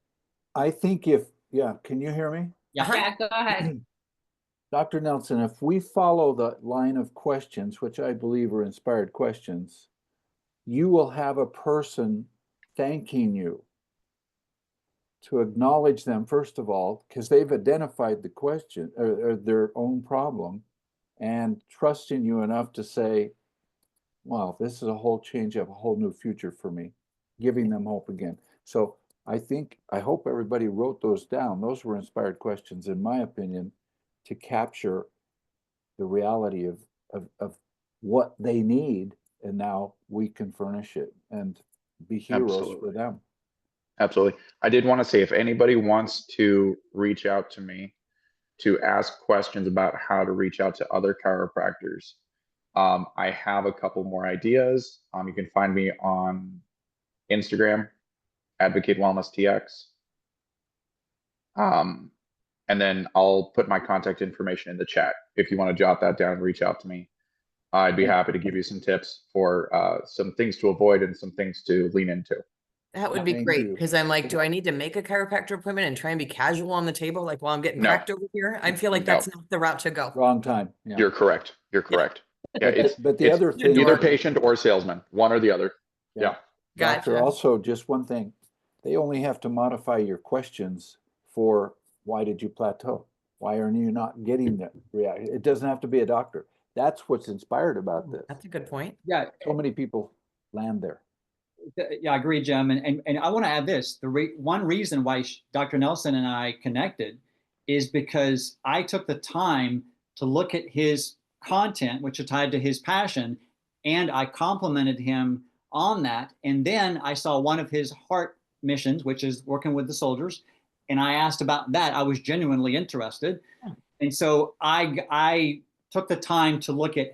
I think can you hear me? Yeah. Yeah, go ahead. Dr. Nelson, if we follow the line of questions, which I believe are inspired questions, you will have a person thanking you to acknowledge them, first of all, because they've identified the question or their own problem, and trusting you enough to say, wow, this is a whole change of a whole new future for me, giving them hope again. So I hope everybody wrote those down. Those were inspired questions, in my opinion, to capture the reality of what they need. And now we can furnish it and be heroes for them. Absolutely. I did want to say, if anybody wants to reach out to me, to ask questions about how to reach out to other chiropractors. I have a couple more ideas. You can find me on Instagram, Advocate Wellness TX. And then I'll put my contact information in the chat if you want to jot that down and reach out to me. I'd be happy to give you some tips for some things to avoid and some things to lean into. That would be Thank great, you. because I'm like, do I need to make a chiropractor appointment and try and be casual on the table, like while I'm getting No. cracked over here? I feel like No. that's not the route to go. Wrong time. Yeah. You're correct. You're correct. Yeah, But the it's other You're thing, either adorable. patient or salesman, one or the other. Yeah. Doctor, Gotcha. also just one thing, they only have to modify your questions for why did you plateau? Why are you not getting the reaction? It doesn't have to be a doctor. That's what's inspired about this. That's a good point. Yeah, So many people land there. yeah, I agree, Jim. And I want to add this. One reason why Dr. Nelson and I connected is because I took the time to look at his content, which are tied to his passion, and I complimented him on that. And then I saw one of his heart missions, which is working with the soldiers, and I asked about that. I was genuinely interested. And so I took the time to look at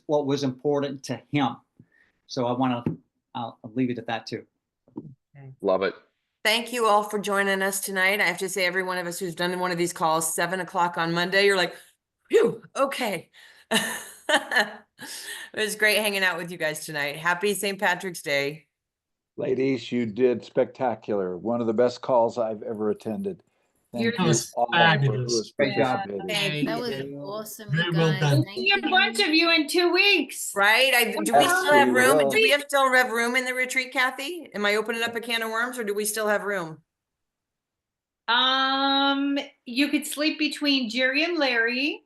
what was important to him. So I'll leave it at that too. Love it. Thank you all for joining us tonight. I have to say, every one of us who's done one of these calls, 7 o'clock on Monday, you're like, phew, okay. It was great hanging out with you guys tonight. Happy St. Patrick's Day. Ladies, you did spectacular. One of the best calls I've ever attended. Thank You're you was all for fabulous. Great job. participating. Thank That you. was you. awesome, Very you well guys. done. Thank See a you. bunch of you in 2 weeks. Right? Do we Yes, still have we room? will. Do we still have room in the retreat, Kathy? Am I opening up a can of worms, or do we still have room? You could sleep between Jerry and Larry.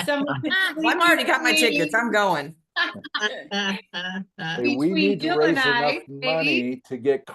Someone could Well, I've already got my between- tickets. I'm going. Hey, we Between need to Jill raise and I, enough maybe. money to get